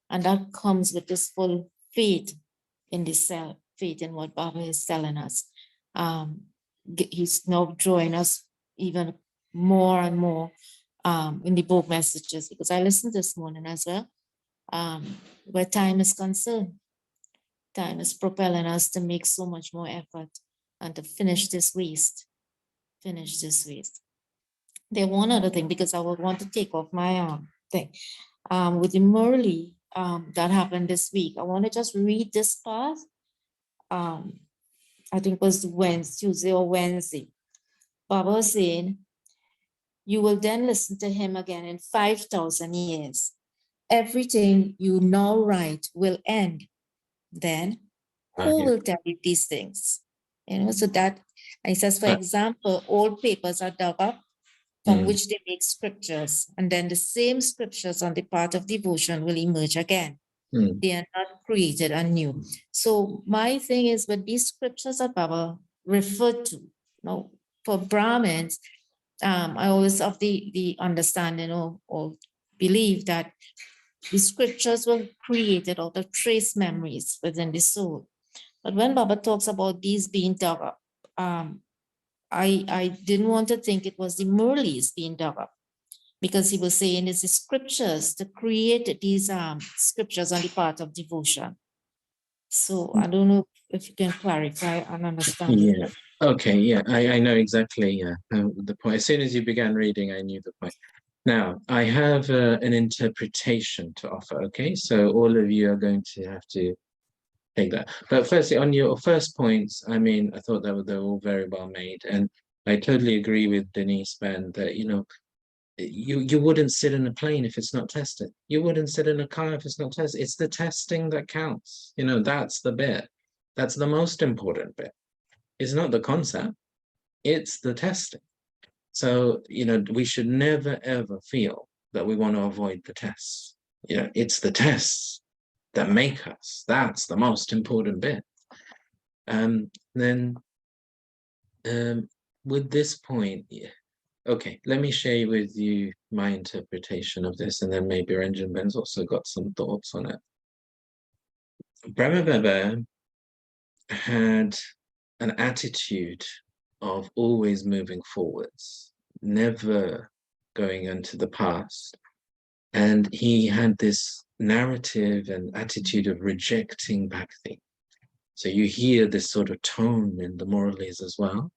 and that comes with this full faith in the self, faith in what Baba is telling us. He's now drawing us even more and more in the book messages, because I listened this morning as well, where time is concerned. Time is propelling us to make so much more effort and to finish this waste. Finish this waste. There one other thing, because I would want to take off my thing. With the Murli that happened this week, I want to just read this part. I think it was Tuesday or Wednesday. Baba was saying, you will then listen to him again in 5,000 years. Everything you now write will end. Then who will tell you these things? You know, so that, and he says, for example, old papers are dug up from which they make scriptures, and then the same scriptures on the part of devotion will emerge again. They are not created anew. So my thing is, with these scriptures that Baba referred to, you know, for Brahmins, I always have the understanding or believe that the scriptures were created out of trace memories within the soul. But when Baba talks about these being dug up, I didn't want to think it was the Murlis being dug up, because he was saying it's the scriptures to create these scriptures on the part of devotion. So I don't know if you can clarify and understand. Yeah. Okay. Yeah. I know exactly. Yeah. The point. As soon as you began reading, I knew the point. Now I have an interpretation to offer. Okay. So all of you are going to have to take that. But firstly, on your first points, I mean, I thought that they're all very well made, and I totally agree with Denise Ben that, you know, you wouldn't sit in a plane if it's not tested. You wouldn't sit in a car if it's not tested. It's the testing that counts. You know, that's the bit. That's the most important bit. It's not the concept. It's the testing. So, you know, we should never, ever feel that we want to avoid the tests. You know, it's the tests that make us. That's the most important bit. Then with this point, okay, let me share with you my interpretation of this, and then maybe Ranjan Ben's also got some thoughts on it. Brahma Baba had an attitude of always moving forwards, never going into the past. And he had this narrative and attitude of rejecting Bhakti. So you hear this sort of tone in the Muralis as well.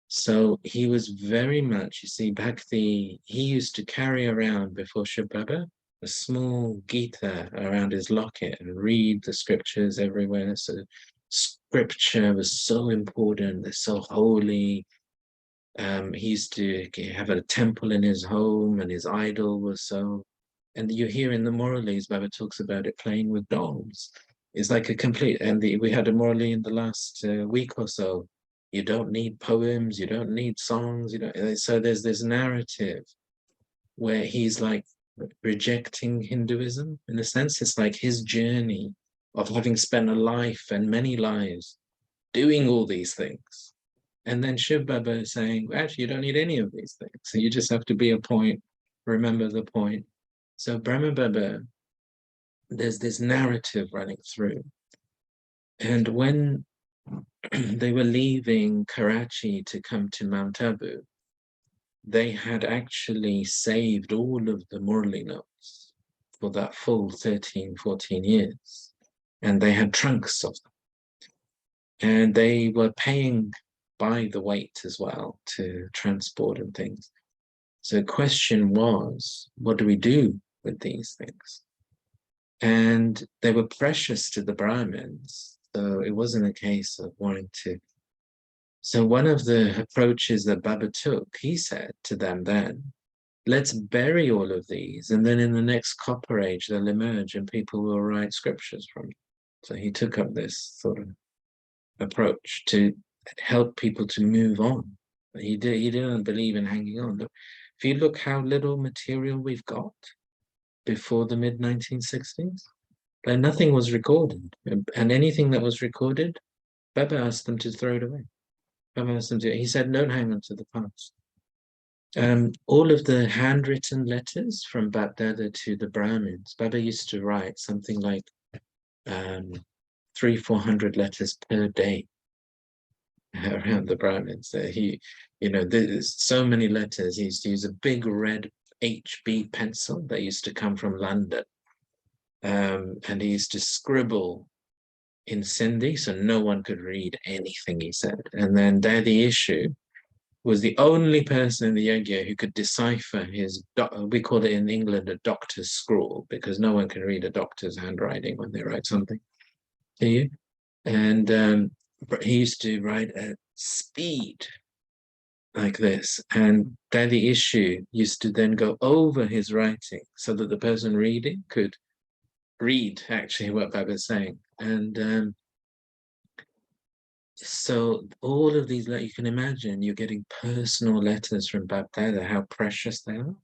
So he was very much, you see, he used to carry around before Shiv Baba a small Gita around his locket and read the scriptures everywhere. So scripture was so important, they're so holy. He used to have a temple in his home, and his idol was so. And you hear in the Murlis, Baba talks about it playing with dolls. It's like a complete. And we had a Murli in the last week or so. You don't need poems, you don't need songs, you don't. So there's this narrative where he's like rejecting Hinduism in a sense. It's like his journey of having spent a life and many lives doing all these things. And then Shiv Baba is saying, actually, you don't need any of these things. So you just have to be a point, remember the point. So Brahma Baba, there's this narrative running through. And when they were leaving Karachi to come to Mount Abu, they had actually saved all of the Murli notes for that full 13, 14 years. And they had trunks of them. And they were paying by the weight as well to transport and things. So the question was, what do we do with these things? And they were precious to the Brahmins. So it wasn't a case of wanting to. So one of the approaches that Baba took, he said to them then, let's bury all of these, and then in the next copper age, they'll emerge and people will write scriptures from them. So he took up this sort of approach to help people to move on. He didn't believe in hanging on. If you look how little material we've got before the mid-1960s, like nothing was recorded. And anything that was recorded, Baba asked them to throw it away. Baba asked them to, he said, don't hang on to the past. All of the handwritten letters from Bapdada to the Brahmins, Baba used to write something like 300-400 letters per day around the Brahmins. There's so many letters. He used to use a big red HB pencil that used to come from London. And he used to scribble in Sindhi, so no one could read anything he said. And then Daddy Issue was the only person in the Yagya who could decipher his, we call it in England a doctor's scrawl, because no one can read a doctor's handwriting when they write something to you. And he used to write at speed like this. And Daddy Issue used to then go over his writing so that the person reading could read actually what Baba's saying. And so all of these, you can imagine you're getting personal letters from Bapdada, how precious they are.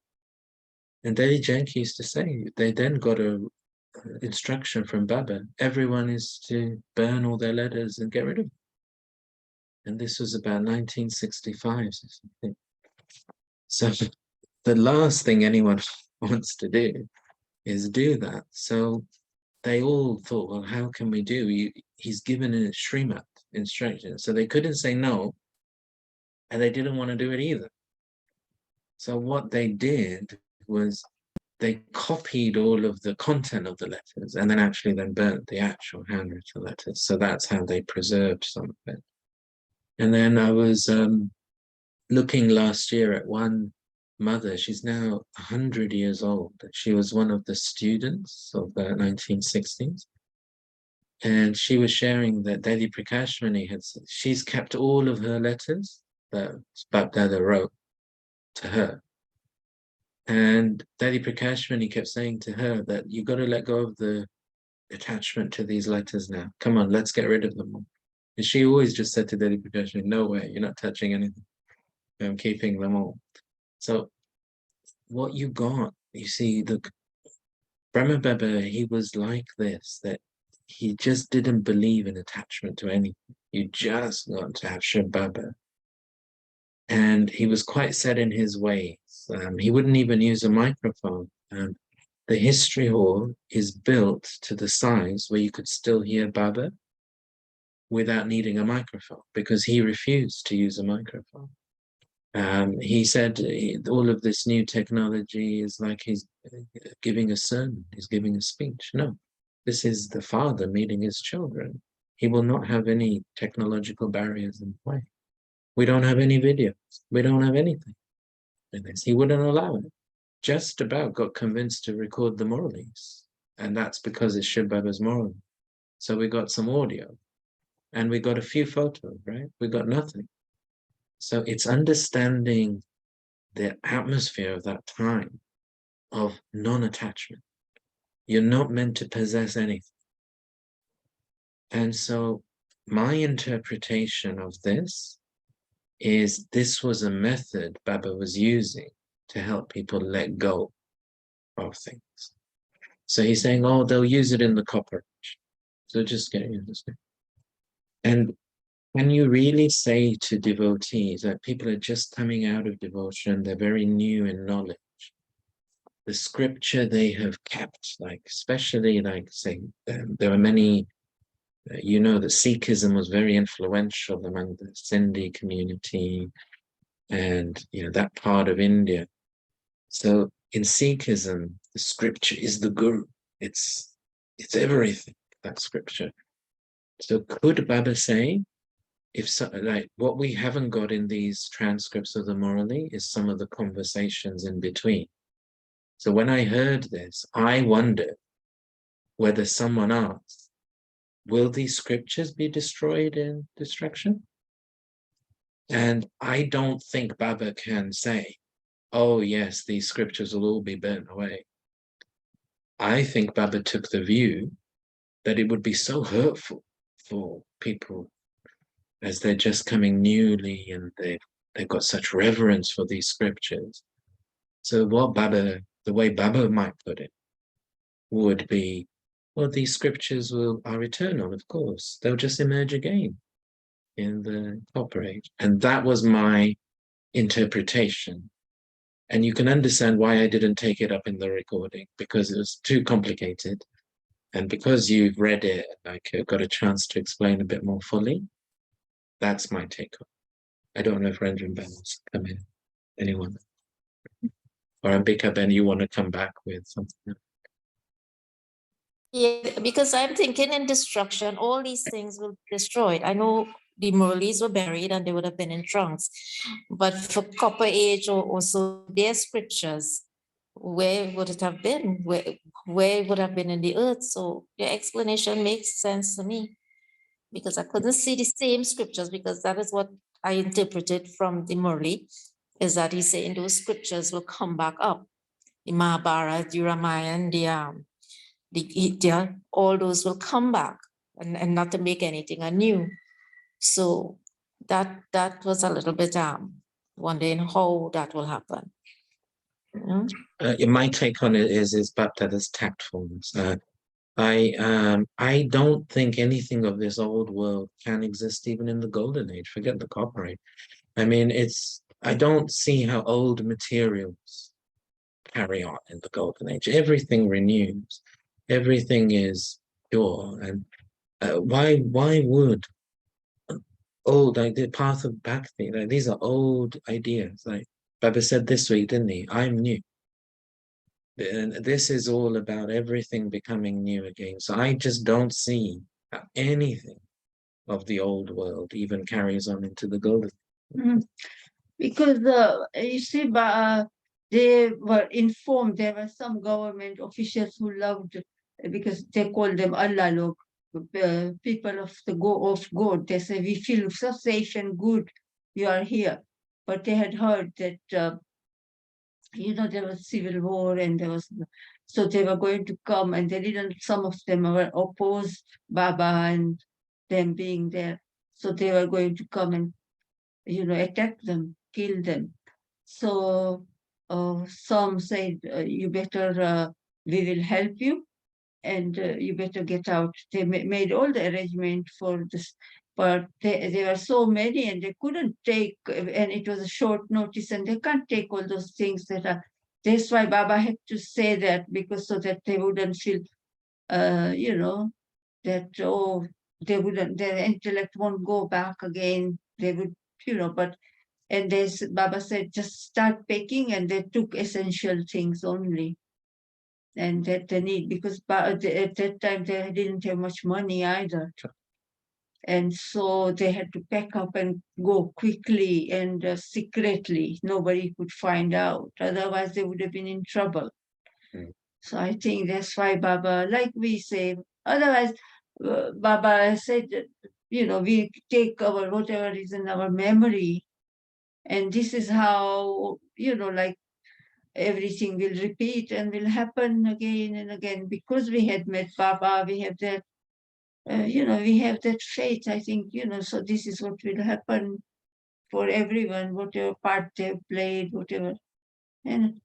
And Daddy Janki used to say, they then got a instruction from Baba, everyone is to burn all their letters and get rid of them. And this was about 1965. So the last thing anyone wants to do is do that. So they all thought, well, how can we do? He's given a Srimat instruction. So they couldn't say no, and they didn't want to do it either. So what they did was they copied all of the content of the letters and then burnt the actual handwritten letters. So that's how they preserved some of it. And then I was looking last year at one mother. She's now 100 years old. She was one of the students of the 1960s. And she was sharing that Daddy Prakashmani she's kept all of her letters that Bapdada wrote to her. And Daddy Prakashmani kept saying to her that you've got to let go of the attachment to these letters now. Come on, let's get rid of them all. And she always just said to Daddy Prakashmani, no way, you're not touching anything. I'm keeping them all. So what you got, you see, the Brahma Baba, he was like this, that he just didn't believe in attachment to anything. You just got to have Shiv Baba. And he was quite set in his ways. He wouldn't even use a microphone. The history hall is built to the size where you could still hear Baba without needing a microphone, because he refused to use a microphone. He said all of this new technology is like he's giving a sermon, he's giving a speech. No, this is the father meeting his children. He will not have any technological barriers in play. We don't have any videos. We don't have anything. And this, he wouldn't allow it. Just about got convinced to record the Murlis. And that's because it's Shiv Baba's Murli. So we got some audio and we got a few photos, right? We got nothing. So it's understanding the atmosphere of that time of non-attachment. You're not meant to possess anything. And so my interpretation of this is this was a method Baba was using to help people let go of things. So he's saying, oh, they'll use it in the copper age. So just get this. And can you really say to devotees that people are just coming out of devotion, they're very new in knowledge, the scripture they have kept, like especially like say, there are many, you know, that Sikhism was very influential among the Sindhi community and, you know, that part of India. So in Sikhism, the scripture is the guru. It's everything, that scripture. So could Baba say, if so, like what we haven't got in these transcripts of the Murli is some of the conversations in between. So when I heard this, I wondered whether someone asked, will these scriptures be destroyed in destruction? And I don't think Baba can say, oh yes, these scriptures will all be burnt away. I think Baba took the view that it would be so hurtful for people as they're just coming newly and they've got such reverence for these scriptures. So what Baba, the way Baba might put it, would be, well, these scriptures are eternal, of course. They'll just emerge again in the Copper Age. And that was my interpretation. And you can understand why I didn't take it up in the recording, because it was too complicated. And because you've read it, like got a chance to explain a bit more fully, that's my take on it. I don't know if Ranjan Ben wants to come in. Anyone? Or Ambika Ben, you want to come back with something? Yeah, because I'm thinking in destruction, all these things will be destroyed. I know the Murlis were buried and they would have been in trunks, but for Copper Age or also their scriptures, where would it have been? Where it would have been in the earth? So your explanation makes sense to me, because I couldn't see the same scriptures, because that is what I interpreted from the Murli, is that he's saying those scriptures will come back up. The Mahabharata, the Ramayana, all those will come back, and not to make anything anew. So that was a little bit wondering how that will happen. You know? My take on it is Baptada's tactfulness. I don't think anything of this old world can exist even in the Golden Age. Forget the Copper Age. I mean, I don't see how old materials carry on in the Golden Age. Everything renews. Everything is pure. And why would old, like the path of bhakti, like these are old ideas. Like Baba said this week, didn't he? I'm new. And this is all about everything becoming new again. So I just don't see how anything of the old world even carries on into the golden. Because you see, they were informed. There were some government officials who loved, because they called them Allah log, people of God. They say, we feel so safe and good, you are here. But they had heard that there was civil war and so they were going to come, and they didn't, some of them were opposed Baba and them being there. So they were going to come and, attack them, kill them. So some said, you better, we will help you, and you better get out. They made all the arrangement for this, but there were so many and they couldn't take, and it was a short notice, and they can't take all those things that are. That's why Baba had to say that, because so that they wouldn't feel, that, oh, their intellect won't go back again. They would, but, and Baba said, just start packing, and they took essential things only. And that they need, because at that time they didn't have much money either. And so they had to pack up and go quickly and secretly. Nobody could find out. Otherwise, they would have been in trouble. Mm. So I think that's why Baba, like we say, otherwise, Baba said that, you know, we take our whatever is in our memory, and this is how, you know, like everything will repeat and will happen again and again because we had met Baba. We have that, you know, we have that faith. I think, you know, so this is what will happen for everyone, whatever part they've played, whatever. And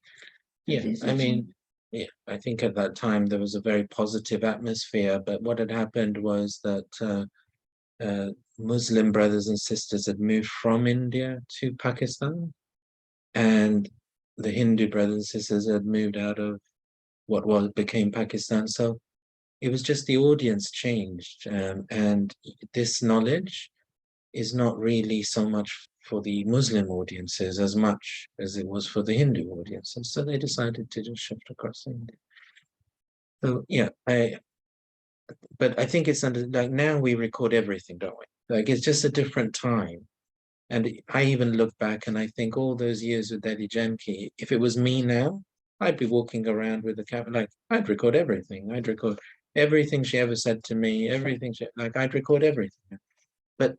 Yeah, I mean, yeah, I think at that time there was a very positive atmosphere, but what had happened was that Muslim brothers and sisters had moved from India to Pakistan, and the Hindu brothers and sisters had moved out of what became Pakistan. So it was just the audience changed, and this knowledge is not really so much for the Muslim audiences as much as it was for the Hindu audiences. So they decided to just shift across India. So yeah, but I think it's under, like, now we record everything, don't we? Like, it's just a different time. And I even look back and I think all those years with Daddy Janki, if it was me now, I'd be walking around with a camera, like, I'd record everything. I'd record everything she ever said to me, everything like, I'd record everything. But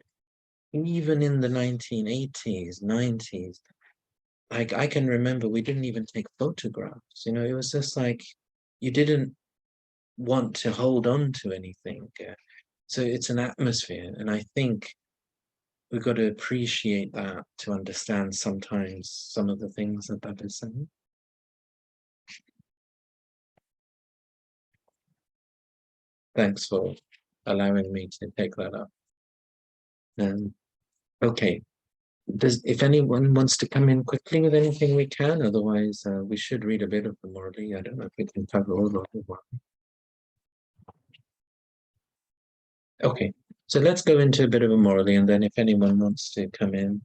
even in the 1980s, 90s, like, I can remember we didn't even take photographs. You know, it was just like, you didn't want to hold on to anything. So it's an atmosphere. And I think we've got to appreciate that to understand sometimes some of the things that Baba is saying. Thanks for allowing me to take that up. Okay. If anyone wants to come in quickly with anything, we can. Otherwise, we should read a bit of the Morley. I don't know if we can cover all of the Morley. Okay, so let's go into a bit of a Morley, and then if anyone wants to come in.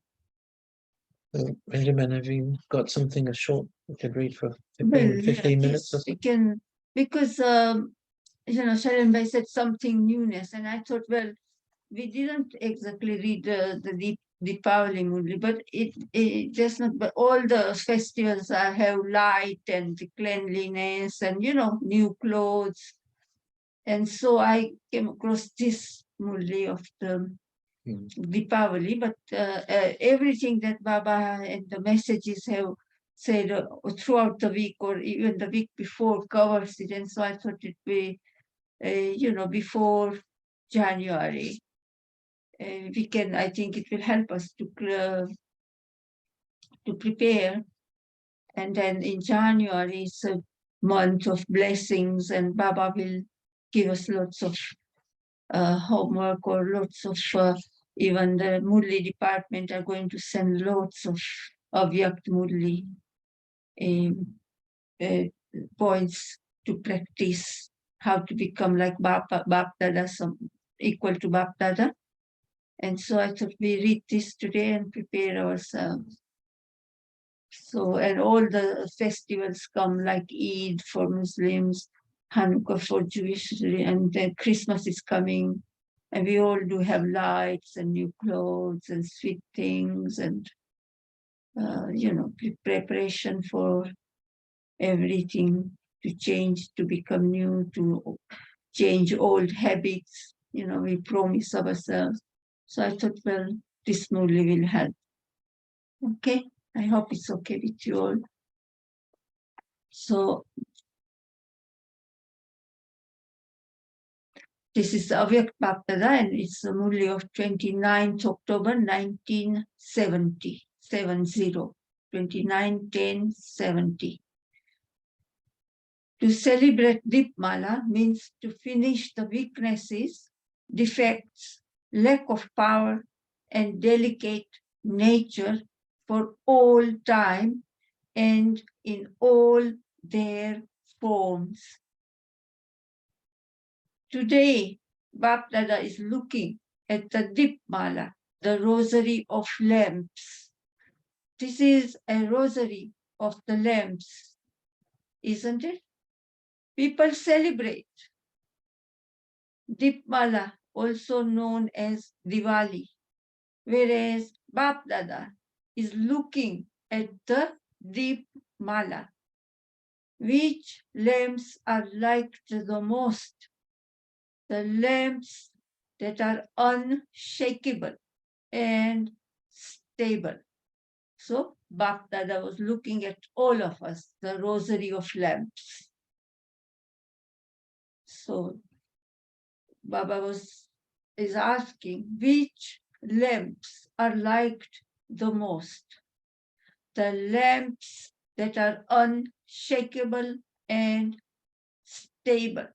Benjamin, have you got something short we could read for 15 minutes or so? We can, because, you know, Sharon Bhai said something newness, and I thought, well, we didn't exactly read the Deepavali Murli, but it just not, but all the festivals have light and cleanliness and, you know, new clothes. And so I came across this Murli of the Deepavali, but everything that Baba and the messages have said throughout the week or even the week before covers it. And so I thought it'd be, you know, before January. We can, I think it will help us to prepare. And then in January is a month of blessings, and Baba will give us lots of homework or lots of, even the Murli department are going to send lots of Avyakt Murli points to practice how to become like Bapdada, equal to Bapdada. And so I thought we read this today and prepare ourselves. So, and all the festivals come like Eid for Muslims, Hanukkah for Jewish, and then Christmas is coming. And we all do have lights and new clothes and sweet things and, you know, preparation for everything to change, to become new, to change old habits. You know, we promise ourselves. So I thought, well, this Murli will help. Okay, I hope it's okay with you all. So this is Avyakt Bapdada, and it's a Murli of 29th October 1970, 29/10/70. To celebrate Deepmala means to finish the weaknesses, defects, lack of power, and delicate nature for all time and in all their forms. Today, Bapdada is looking at the Deepmala, the rosary of lamps. This is a rosary of the lamps, isn't it? People celebrate Deepmala also known as Diwali, whereas Bap Dada is looking at the Deep Mala. Which lamps are liked the most? The lamps that are unshakable and stable. So Bap Dada was looking at all of us, the rosary of lamps. So Baba is asking which lamps are liked the most. The lamps that are unshakable and stable.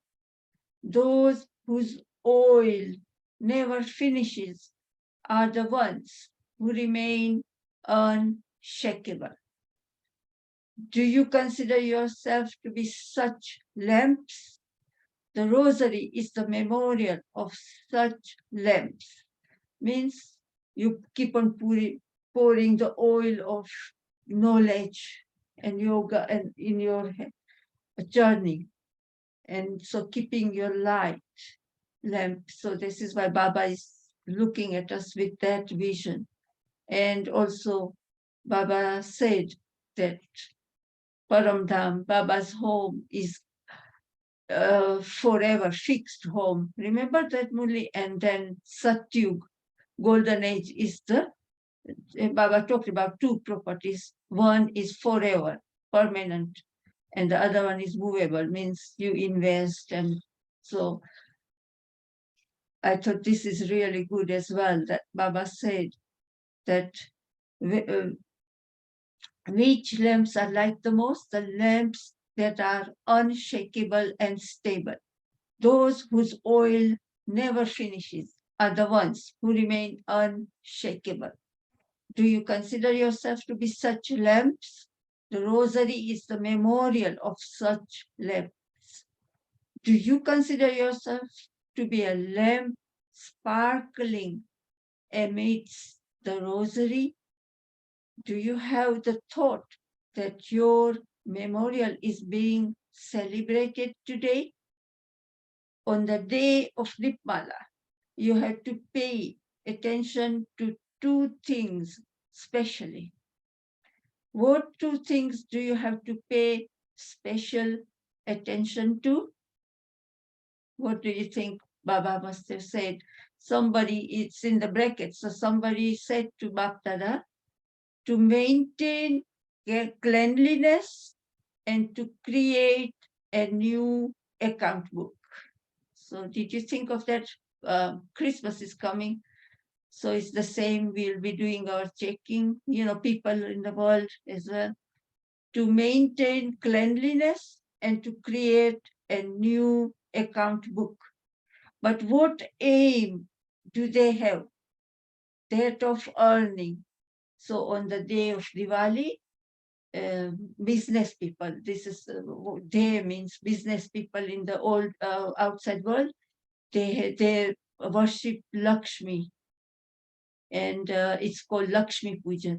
Those whose oil never finishes are the ones who remain unshakable. Do you consider yourself to be such lamps? The rosary is the memorial of such lamps. Means you keep on pouring the oil of knowledge and yoga and in your journey. And so keeping your light lamp. So this is why Baba is looking at us with that vision. And also Baba said that Paramdham, Baba's home is forever fixed home. Remember that, Muli? And then Satyug, golden age, is the Baba talked about two properties. One is forever, permanent, and the other one is movable, means you invest. And so I thought this is really good as well, that Baba said that which lamps are like the most? The lamps that are unshakable and stable. Those whose oil never finishes are the ones who remain unshakable. Do you consider yourself to be such lamps? The rosary is the memorial of such lamps. Do you consider yourself to be a lamp sparkling amidst the rosary? Do you have the thought that your memorial is being celebrated today? On the day of Dipmala, you have to pay attention to two things specially. What two things do you have to pay special attention to? What do you think Baba must have said? Somebody, it's in the brackets, so somebody said to Baptada to maintain cleanliness and to create a new account book. So did you think of that? Christmas is coming. So it's the same, we'll be doing our checking, people in the world as well, to maintain cleanliness and to create a new account book. But what aim do they have? That of earning. So on the day of Diwali, business people, this is, they means business people in the old outside world, they worship Lakshmi, and it's called Lakshmi Puja.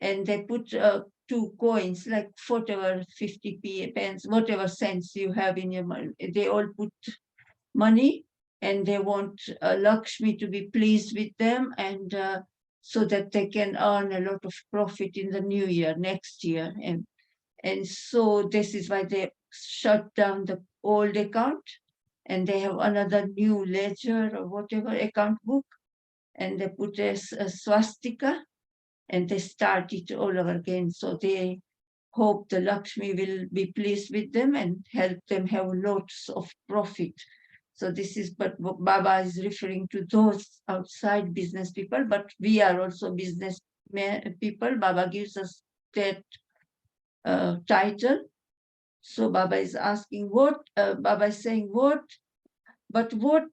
And they put 2 coins, like whatever 50p pence, whatever cents you have in your money. They all put money, and they want Lakshmi to be pleased with them, and so that they can earn a lot of profit in the new year, next year. And so this is why they shut down the old account, and they have another new ledger or whatever account book, and they put a swastika, and they start it all over again. So they hope the Lakshmi will be pleased with them and help them have lots of profit. So this is, but Baba is referring to those outside business people, but we are also business people. Baba gives us that title. So Baba is asking Baba is saying but what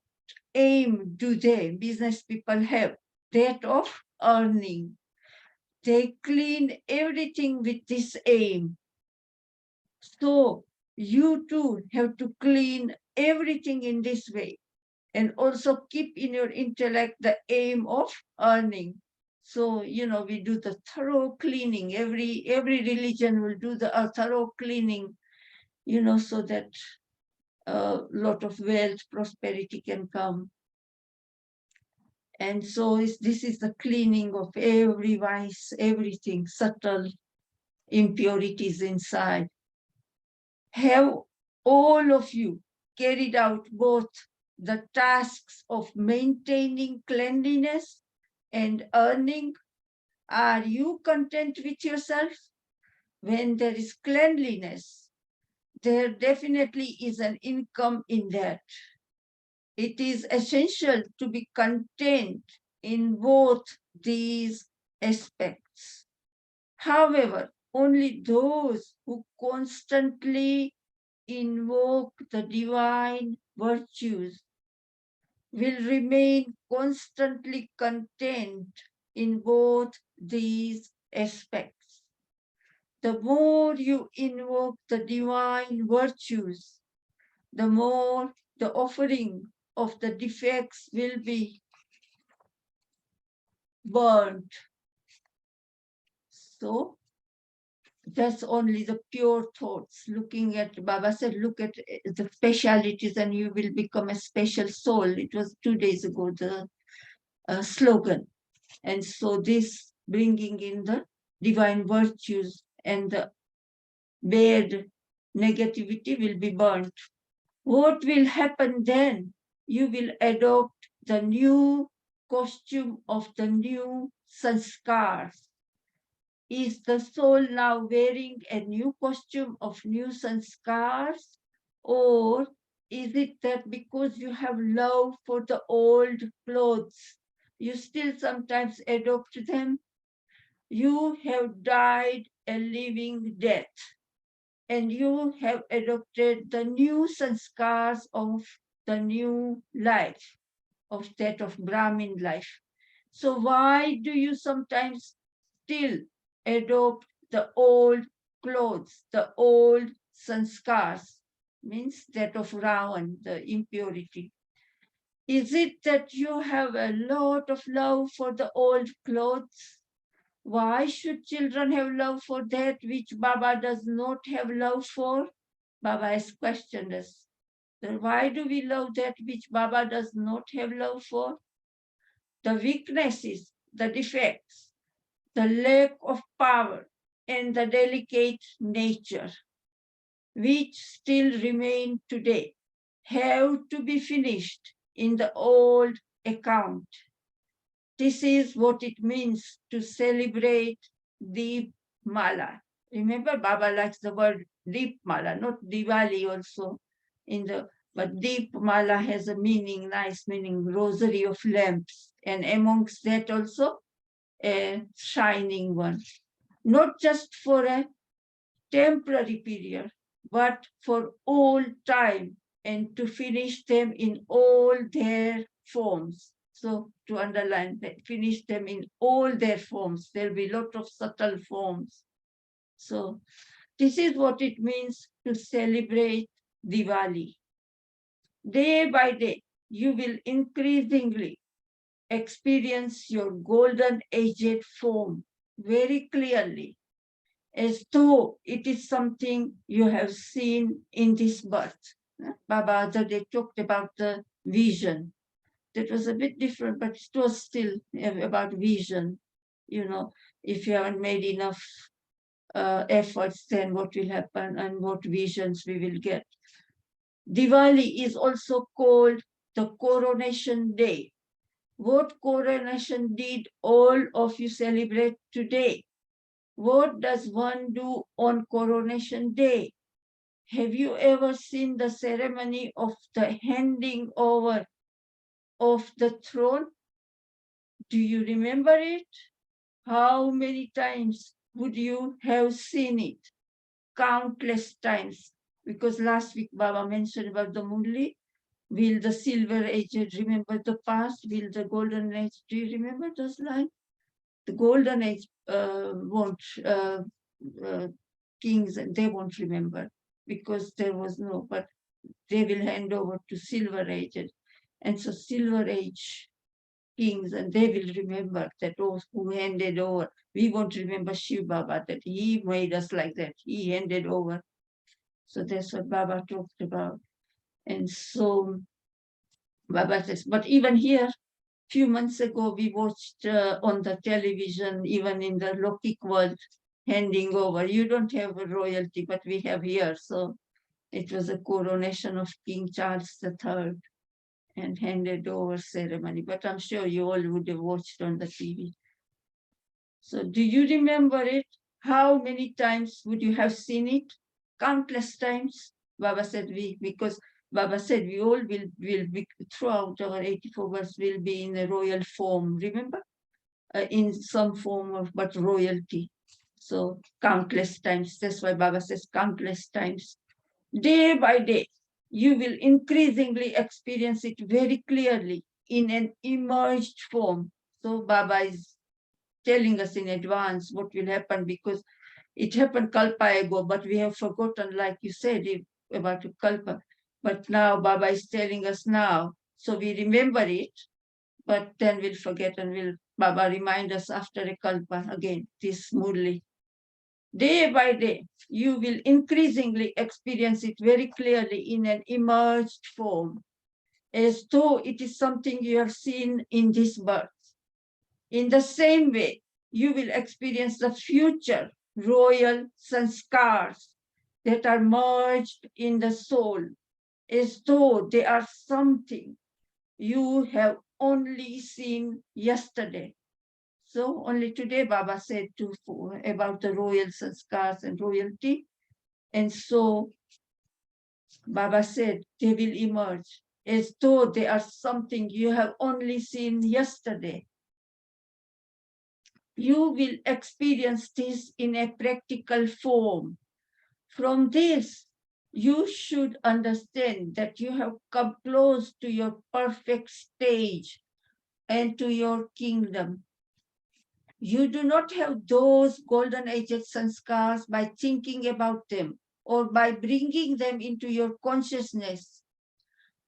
aim do they, business people, have? That of earning. They clean everything with this aim. So you too have to clean everything in this way, and also keep in your intellect the aim of earning. So, we do the thorough cleaning. Every religion will do the thorough cleaning, so that a lot of wealth, prosperity can come. And so this is the cleaning of every vice, everything, subtle impurities inside. Have all of you carried out both the tasks of maintaining cleanliness and earning? Are you content with yourself? When there is cleanliness, there definitely is an income in that. It is essential to be content in both these aspects. However, only those who constantly invoke the divine virtues will remain constantly content in both these aspects. The more you invoke the divine virtues, the more the offering of the defects will be burnt. So that's only the pure thoughts. Looking at, Baba said, look at the specialities and you will become a special soul. It was 2 days ago, the slogan. And so this bringing in the divine virtues and the bad negativity will be burnt. What will happen then? You will adopt the new costume of the new sanskars. Is the soul now wearing a new costume of new sanskars? Or is it that because you have love for the old clothes, you still sometimes adopt them? You have died a living death, and you have adopted the new sanskars of the new life, of that of Brahmin life. So why do you sometimes still adopt the old clothes, the old sanskars, means that of Ravan, the impurity? Is it that you have a lot of love for the old clothes? Why should children have love for that which Baba does not have love for? Baba has questioned us. Then why do we love that which Baba does not have love for? The weaknesses, the defects, the lack of power, and the delicate nature, which still remain today, have to be finished in the old account. This is what it means to celebrate Deep Mala. Remember, Baba likes the word Deep Mala, not Diwali also. But Deep Mala has a meaning, nice meaning, rosary of lamps. And amongst that also, a shining one. Not just for a temporary period, but for all time, and to finish them in all their forms. So to underline that, finish them in all their forms. There'll be a lot of subtle forms. So this is what it means to celebrate Diwali. Day by day, you will increasingly experience your golden aged form very clearly, as though it is something you have seen in this birth. Baba they talked about the vision. That was a bit different, but it was still about vision. You know, if you haven't made enough efforts, then what will happen and what visions we will get. Diwali is also called the coronation day. What coronation did all of you celebrate today? What does one do on coronation day? Have you ever seen the ceremony of the handing over of the throne? Do you remember it? How many times would you have seen it? Countless times. Because last week Baba mentioned about the Murli. Will the silver age remember the past? Will the golden age, do you remember those lines? The golden age won't, kings, they won't remember because there was no, but they will hand over to silver age. And so silver age kings, and they will remember that those who handed over. We won't remember Shiv Baba, that he made us like that. He handed over. So that's what Baba talked about. And so Baba says, but even here, Few months ago, we watched on the television, even in the Lokik world, handing over. You don't have a royalty, but we have here. So it was a coronation of King Charles III and handed over ceremony. But I'm sure you all would have watched on the TV. So do you remember it? How many times would you have seen it? Countless times. Baba said because Baba said we all will be, throughout our 84 verse, will be in a royal form, remember? In some form of, but royalty. So countless times. That's why Baba says countless times. Day by day, you will increasingly experience it very clearly in an emerged form. So Baba is telling us in advance what will happen, because it happened Kalpa ago, but we have forgotten, like you said, about Kalpa. But now Baba is telling us now, so we remember it, but then we'll forget, and will Baba remind us after a Kalpa again, this Murli. Day by day, you will increasingly experience it very clearly in an emerged form, as though it is something you have seen in this birth. In the same way, you will experience the future royal sanskars that are merged in the soul, as though they are something you have only seen yesterday. So only today Baba said about the royal sanskars and royalty. And so Baba said they will emerge as though they are something you have only seen yesterday. You will experience this in a practical form. From this, you should understand that you have come close to your perfect stage and to your kingdom. You do not have those golden aged sanskars by thinking about them or by bringing them into your consciousness,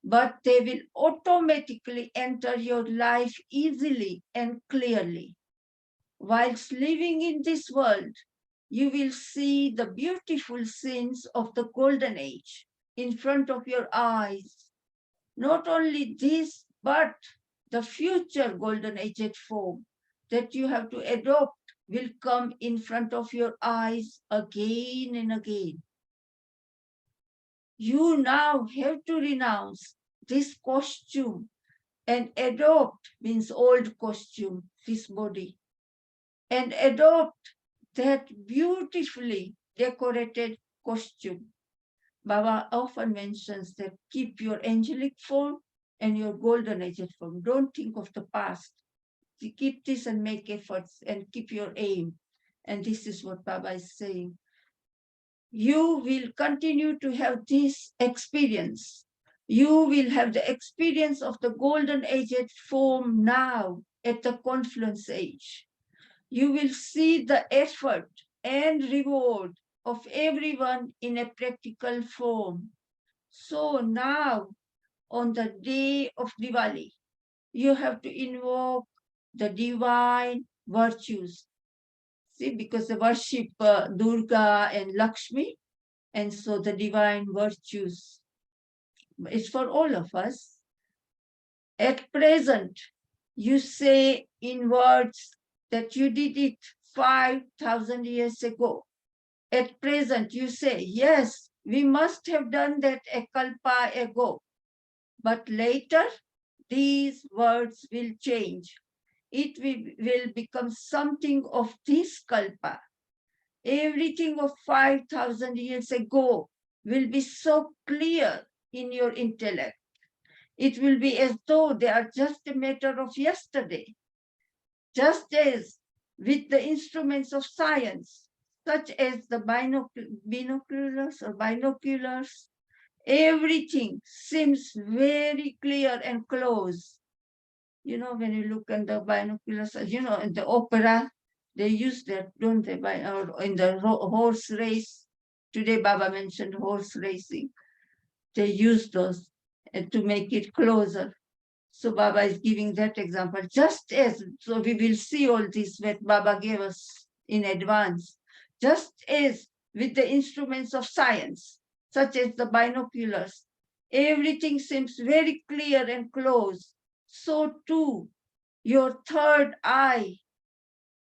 but they will automatically enter your life easily and clearly. Whilst living in this world, you will see the beautiful scenes of the golden age in front of your eyes. Not only this, but the future golden aged form that you have to adopt will come in front of your eyes again and again. You now have to renounce this costume and adopt, means old costume, this body, and adopt that beautifully decorated costume. Baba often mentions that keep your angelic form and your golden aged form. Don't think of the past. Keep this and make efforts and keep your aim. And this is what Baba is saying. You will continue to have this experience. You will have the experience of the golden aged form now at the confluence age. You will see the effort and reward of everyone in a practical form. So now, on the day of Diwali, you have to invoke the divine virtues. See, because they worship Durga and Lakshmi, and so the divine virtues is for all of us. At present, you say in words that you did it 5,000 years ago. At present, you say, yes, we must have done that a kalpa ago. But later, these words will change. It will become something of this kalpa. Everything of 5,000 years ago will be so clear in your intellect. It will be as though they are just a matter of yesterday. Just as with the instruments of science, such as the binoculars, everything seems very clear and close. You know, when you look at the binoculars, you know, in the opera, they use that, don't they? Or in the horse race. Today, Baba mentioned horse racing. They use those to make it closer. So Baba is giving that example. Just as, so we will see all this that Baba gave us in advance. Just as with the instruments of science, such as the binoculars, everything seems very clear and close. So too, your third eye,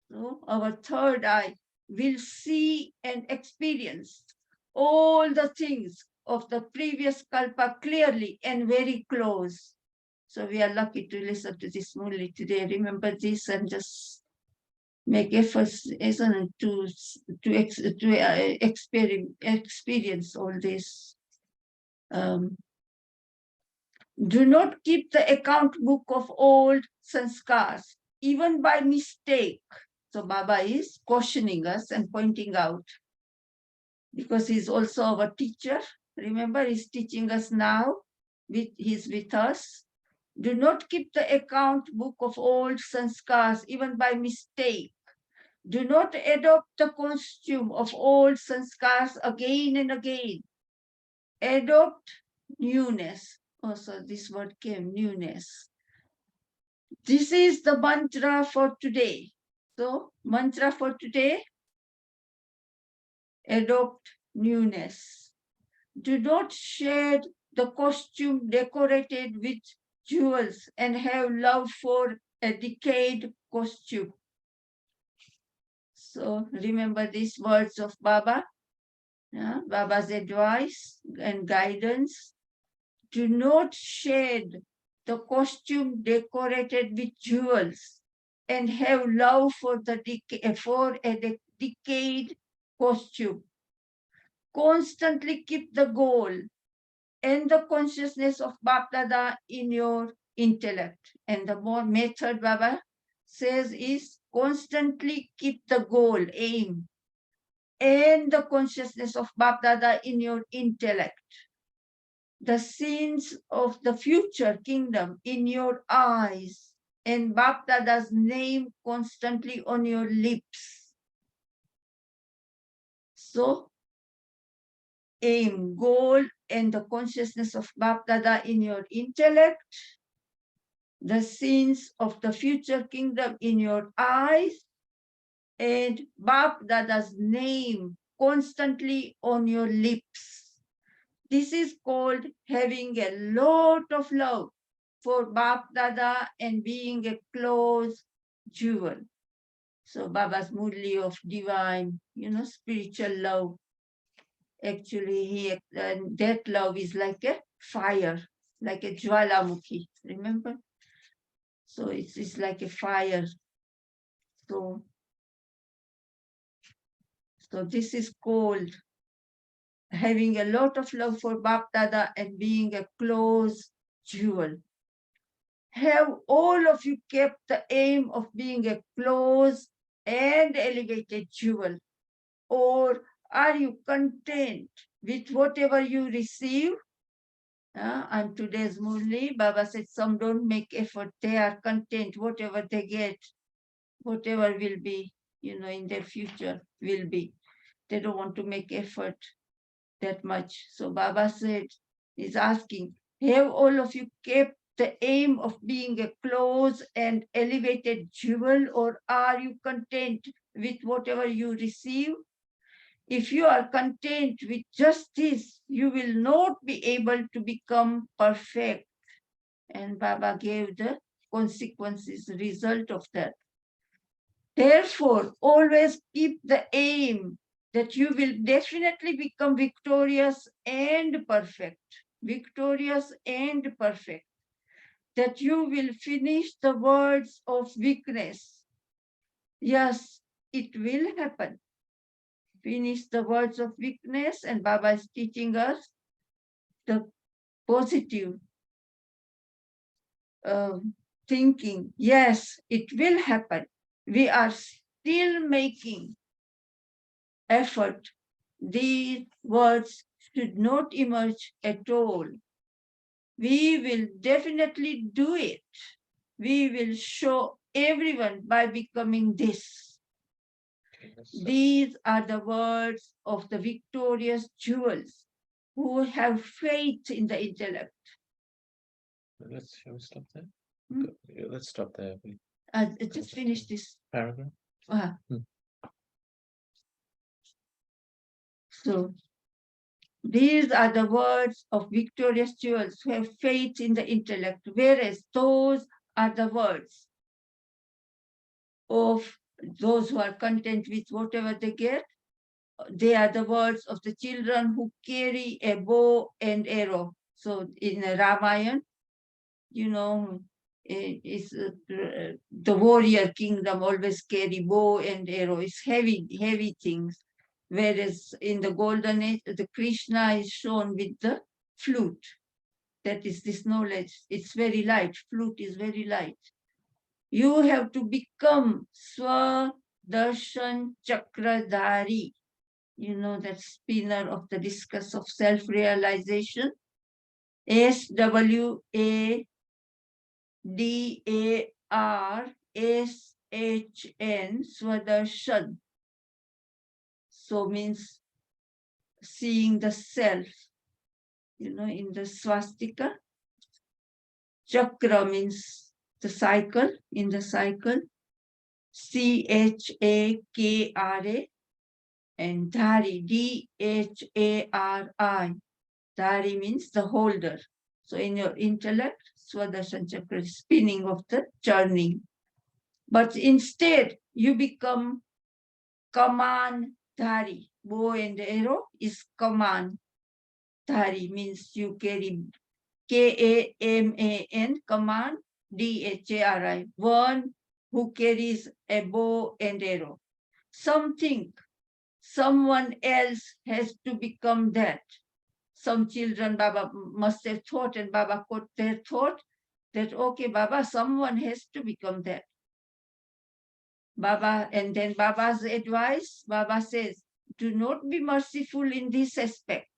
so our third eye will see and experience all the things of the previous kalpa clearly and very close. So we are lucky to listen to this Murli today. Remember this and just make efforts, isn't it, to experience all this. Do not keep the account book of old sanskars, even by mistake. So Baba is cautioning us and pointing out, because he's also our teacher. Remember, he's teaching us now, he's with us. Do not keep the account book of old sanskars, even by mistake. Do not adopt the costume of old sanskars again and again. Adopt newness. Also, this word came, newness. This is the mantra for today. So, mantra for today, adopt newness. Do not shed the costume decorated with jewels and have love for a decayed costume. So remember these words of Baba, Baba's advice and guidance. Do not shed the costume decorated with jewels and have love for a decayed costume. Constantly keep the goal and the consciousness of Bapdada in your intellect. And the more method Baba says is constantly keep the goal, aim, and the consciousness of Bapdada in your intellect. The scenes of the future kingdom in your eyes, and Bapdada's name constantly on your lips. So, aim, goal, and the consciousness of Bapdada in your intellect, the scenes of the future kingdom in your eyes, and Bapdada's name constantly on your lips. This is called having a lot of love for Bapdada and being a close jewel. So Baba's Murli of divine, spiritual love. Actually, that love is like a fire, like a jwalamukhi, remember? So it's like a fire. So this is called having a lot of love for Bapdada and being a close jewel. Have all of you kept the aim of being a close and elevated jewel? Or are you content with whatever you receive? And today's Murli, Baba said, some don't make effort. They are content, whatever they get, whatever will be, in their future will be. They don't want to make effort that much. So Baba said, he's asking, have all of you kept the aim of being a close and elevated jewel, or are you content with whatever you receive? If you are content with just this, you will not be able to become perfect. And Baba gave the consequences, result of that. Therefore, always keep the aim that you will definitely become victorious and perfect. Victorious and perfect. That you will finish the words of weakness. Yes, it will happen. Finish the words of weakness, and Baba is teaching us the positive thinking. Yes, it will happen. We are still making effort. These words should not emerge at all. We will definitely do it. We will show everyone by becoming this. These are the words of the victorious jewels who have faith in the intellect. Shall we stop there? Let's stop there. Just finish this Paragraph. So these are the words of victorious jewels who have faith in the intellect, whereas those are the words of those who are content with whatever they get. They are the words of the children who carry a bow and arrow. So in Ramayana, you know, the warrior kingdom always carry bow and arrow. It's heavy things. Whereas in the golden age, the Krishna is shown with the flute. That is this knowledge. It's very light. Flute is very light. You have to become Swa-darshan Chakradhari. You know, that spinner of the discus of self-realization. SWADARSHN, Swadarsan. So means seeing the self, you know, in the swastika. Chakra means the cycle, in the cycle. CHAKRA, and Dhari, DHARI. Dhari means the holder. So in your intellect, Swadarsan Chakra is spinning of the churning. But instead, you become Kaman Dhari. Bow and arrow is Kaman Dhari, means you carry KAMAN, command, DHARI, one who carries a bow and arrow. Someone else has to become that. Some children, Baba must have thought, and Baba quote their thought, that, okay, Baba, someone has to become that. Baba, and then Baba's advice, Baba says, do not be merciful in this aspect.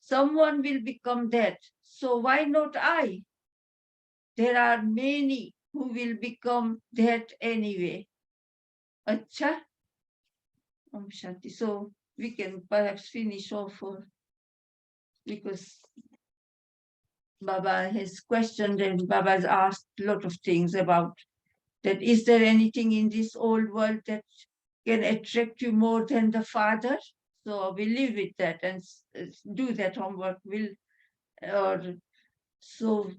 Someone will become that. So why not I? There are many who will become that anyway. Acha? Om Shanti. So we can perhaps finish off, because Baba has questioned and Baba has asked a lot of things about that. Is there anything in this old world that can attract you more than the Father? So we live with that and do that homework. So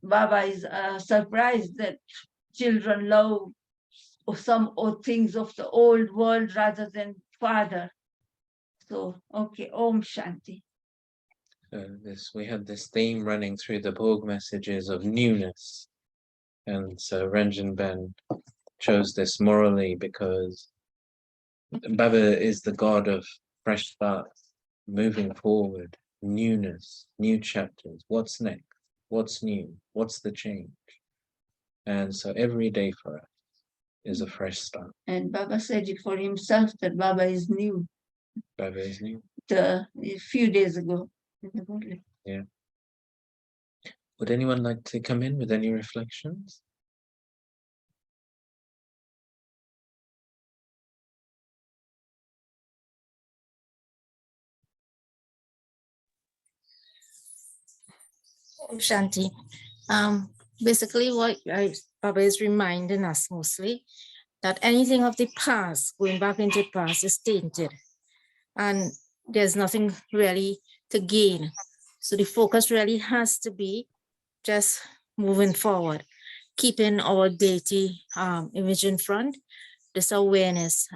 Baba is surprised that children love some things of the old world rather than Father. So, okay, Om Shanti. We had this theme running through the Borg messages of newness. And so Ranjan Ben chose this morally because Baba is the God of fresh starts, moving forward, newness, new chapters. What's next? What's new? What's the change? And so every day for us is a fresh start. And Baba said it for himself that Baba is new. Baba is new. A few days ago. Yeah. Would anyone like to come in with any reflections? Om Shanti. Basically, what Baba is reminding us mostly, that anything of the past, going back into the past, is tainted. And there's nothing really to gain. So the focus really has to be just moving forward, keeping our deity image in front, this awareness,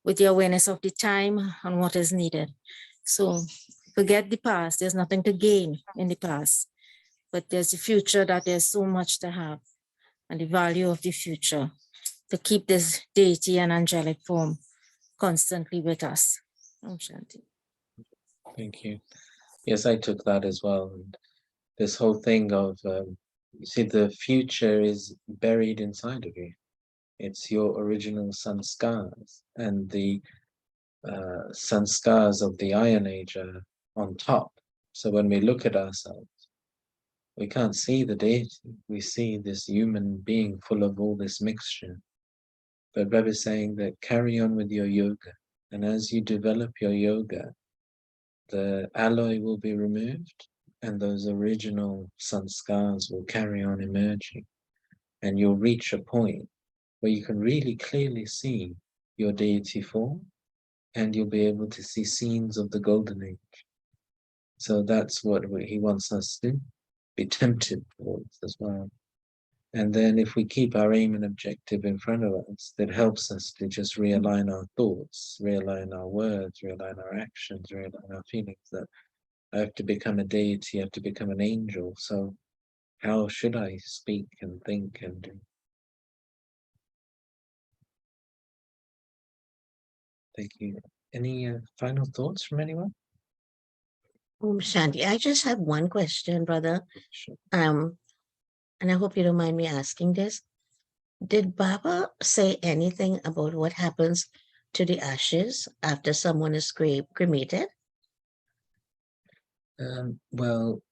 with the awareness of the time and what is needed. So forget the past, there's nothing to gain in the past, but there's the future that there's so much to have, and the value of the future, to keep this deity and angelic form constantly with us. Om Shanti. Thank you. Yes, I took that as well. And this whole thing of, you see, the future is buried inside of you. It's your original sanskars, and the sanskars of the Iron Age are on top. So when we look at ourselves, we can't see the deity. We see this human being full of all this mixture. But Baba is saying that carry on with your yoga. And as you develop your yoga, the alloy will be removed and those original sanskars will carry on emerging. And you'll reach a point where you can really clearly see your deity form, and you'll be able to see scenes of the golden age. So that's what he wants us to be tempted towards as well. And then if we keep our aim and objective in front of us, that helps us to just realign our thoughts, realign our words, realign our actions, realign our feelings, that I have to become a deity, I have to become an angel. So how should I speak and think and do? Thank you. Any final thoughts from anyone? Shanti, I just have one question, brother. Sure. And I hope you don't mind me asking this. Did Baba say anything about what happens to the ashes after someone is cremated? Well,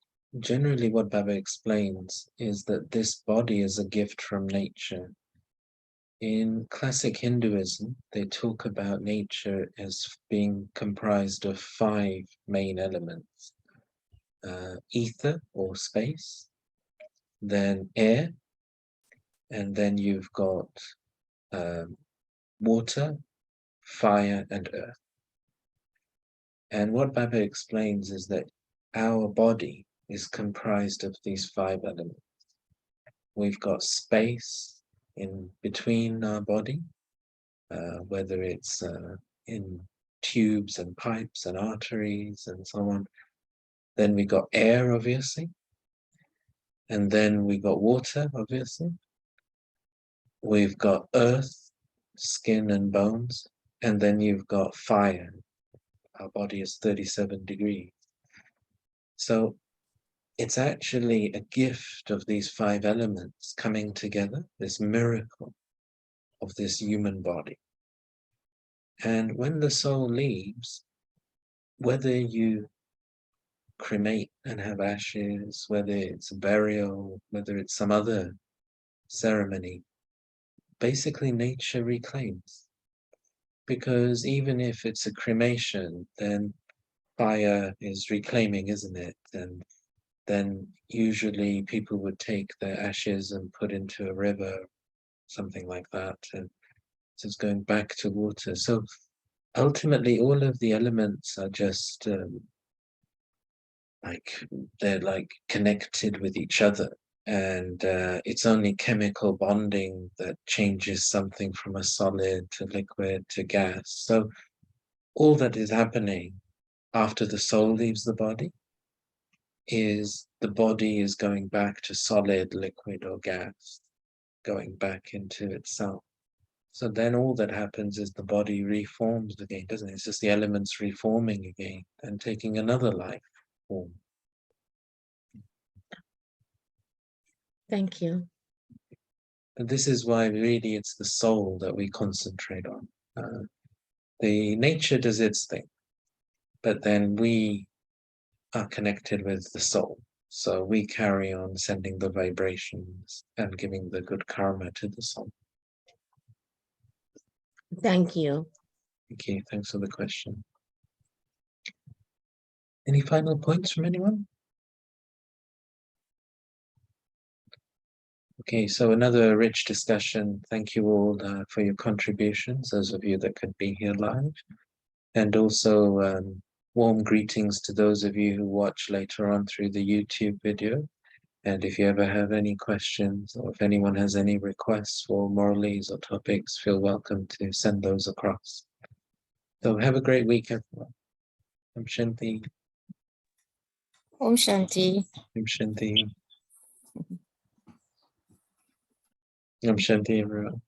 generally what Baba explains is that this body is a gift from nature. In classic Hinduism, they talk about nature as being comprised of 5 main elements. Ether or space, then air, and then you've got water, fire, and earth. And what Baba explains is that our body is comprised of these 5 elements. We've got space in between our body, whether it's in tubes and pipes and arteries and so on. Then we got air, obviously. And then we got water, obviously. We've got earth, skin and bones. And then you've got fire. Our body is 37 degrees. So it's actually a gift of these 5 elements coming together, this miracle of this human body. And when the soul leaves, whether you cremate and have ashes, whether it's a burial, whether it's some other ceremony, basically nature reclaims. Because even if it's a cremation, then fire is reclaiming, isn't it? And then usually people would take their ashes and put into a river, something like that, and so it's going back to water. So ultimately all of the elements are just they're like connected with each other, and it's only chemical bonding that changes something from a solid to liquid to gas. So all that is happening after the soul leaves the body is the body is going back to solid, liquid, or gas, going back into itself. So then all that happens is the body reforms again, doesn't it? It's just the elements reforming again and taking another life form. Thank you. And this is why really it's the soul that we concentrate on. The nature does its thing, but then we are connected with the soul. So we carry on sending the vibrations and giving the good karma to the soul. Thank you. Thank you. Thanks for the question. Any final points from anyone? Okay, so another rich discussion. Thank you all for your contributions, those of you that could be here live. And also warm greetings to those of you who watch later on through the YouTube video. And if you ever have any questions, or if anyone has any requests for Murlis or topics, feel welcome to send those across. So have a great week, everyone. Om Shanti. Om Shanti. Om Shanti. Om Shanti, everyone.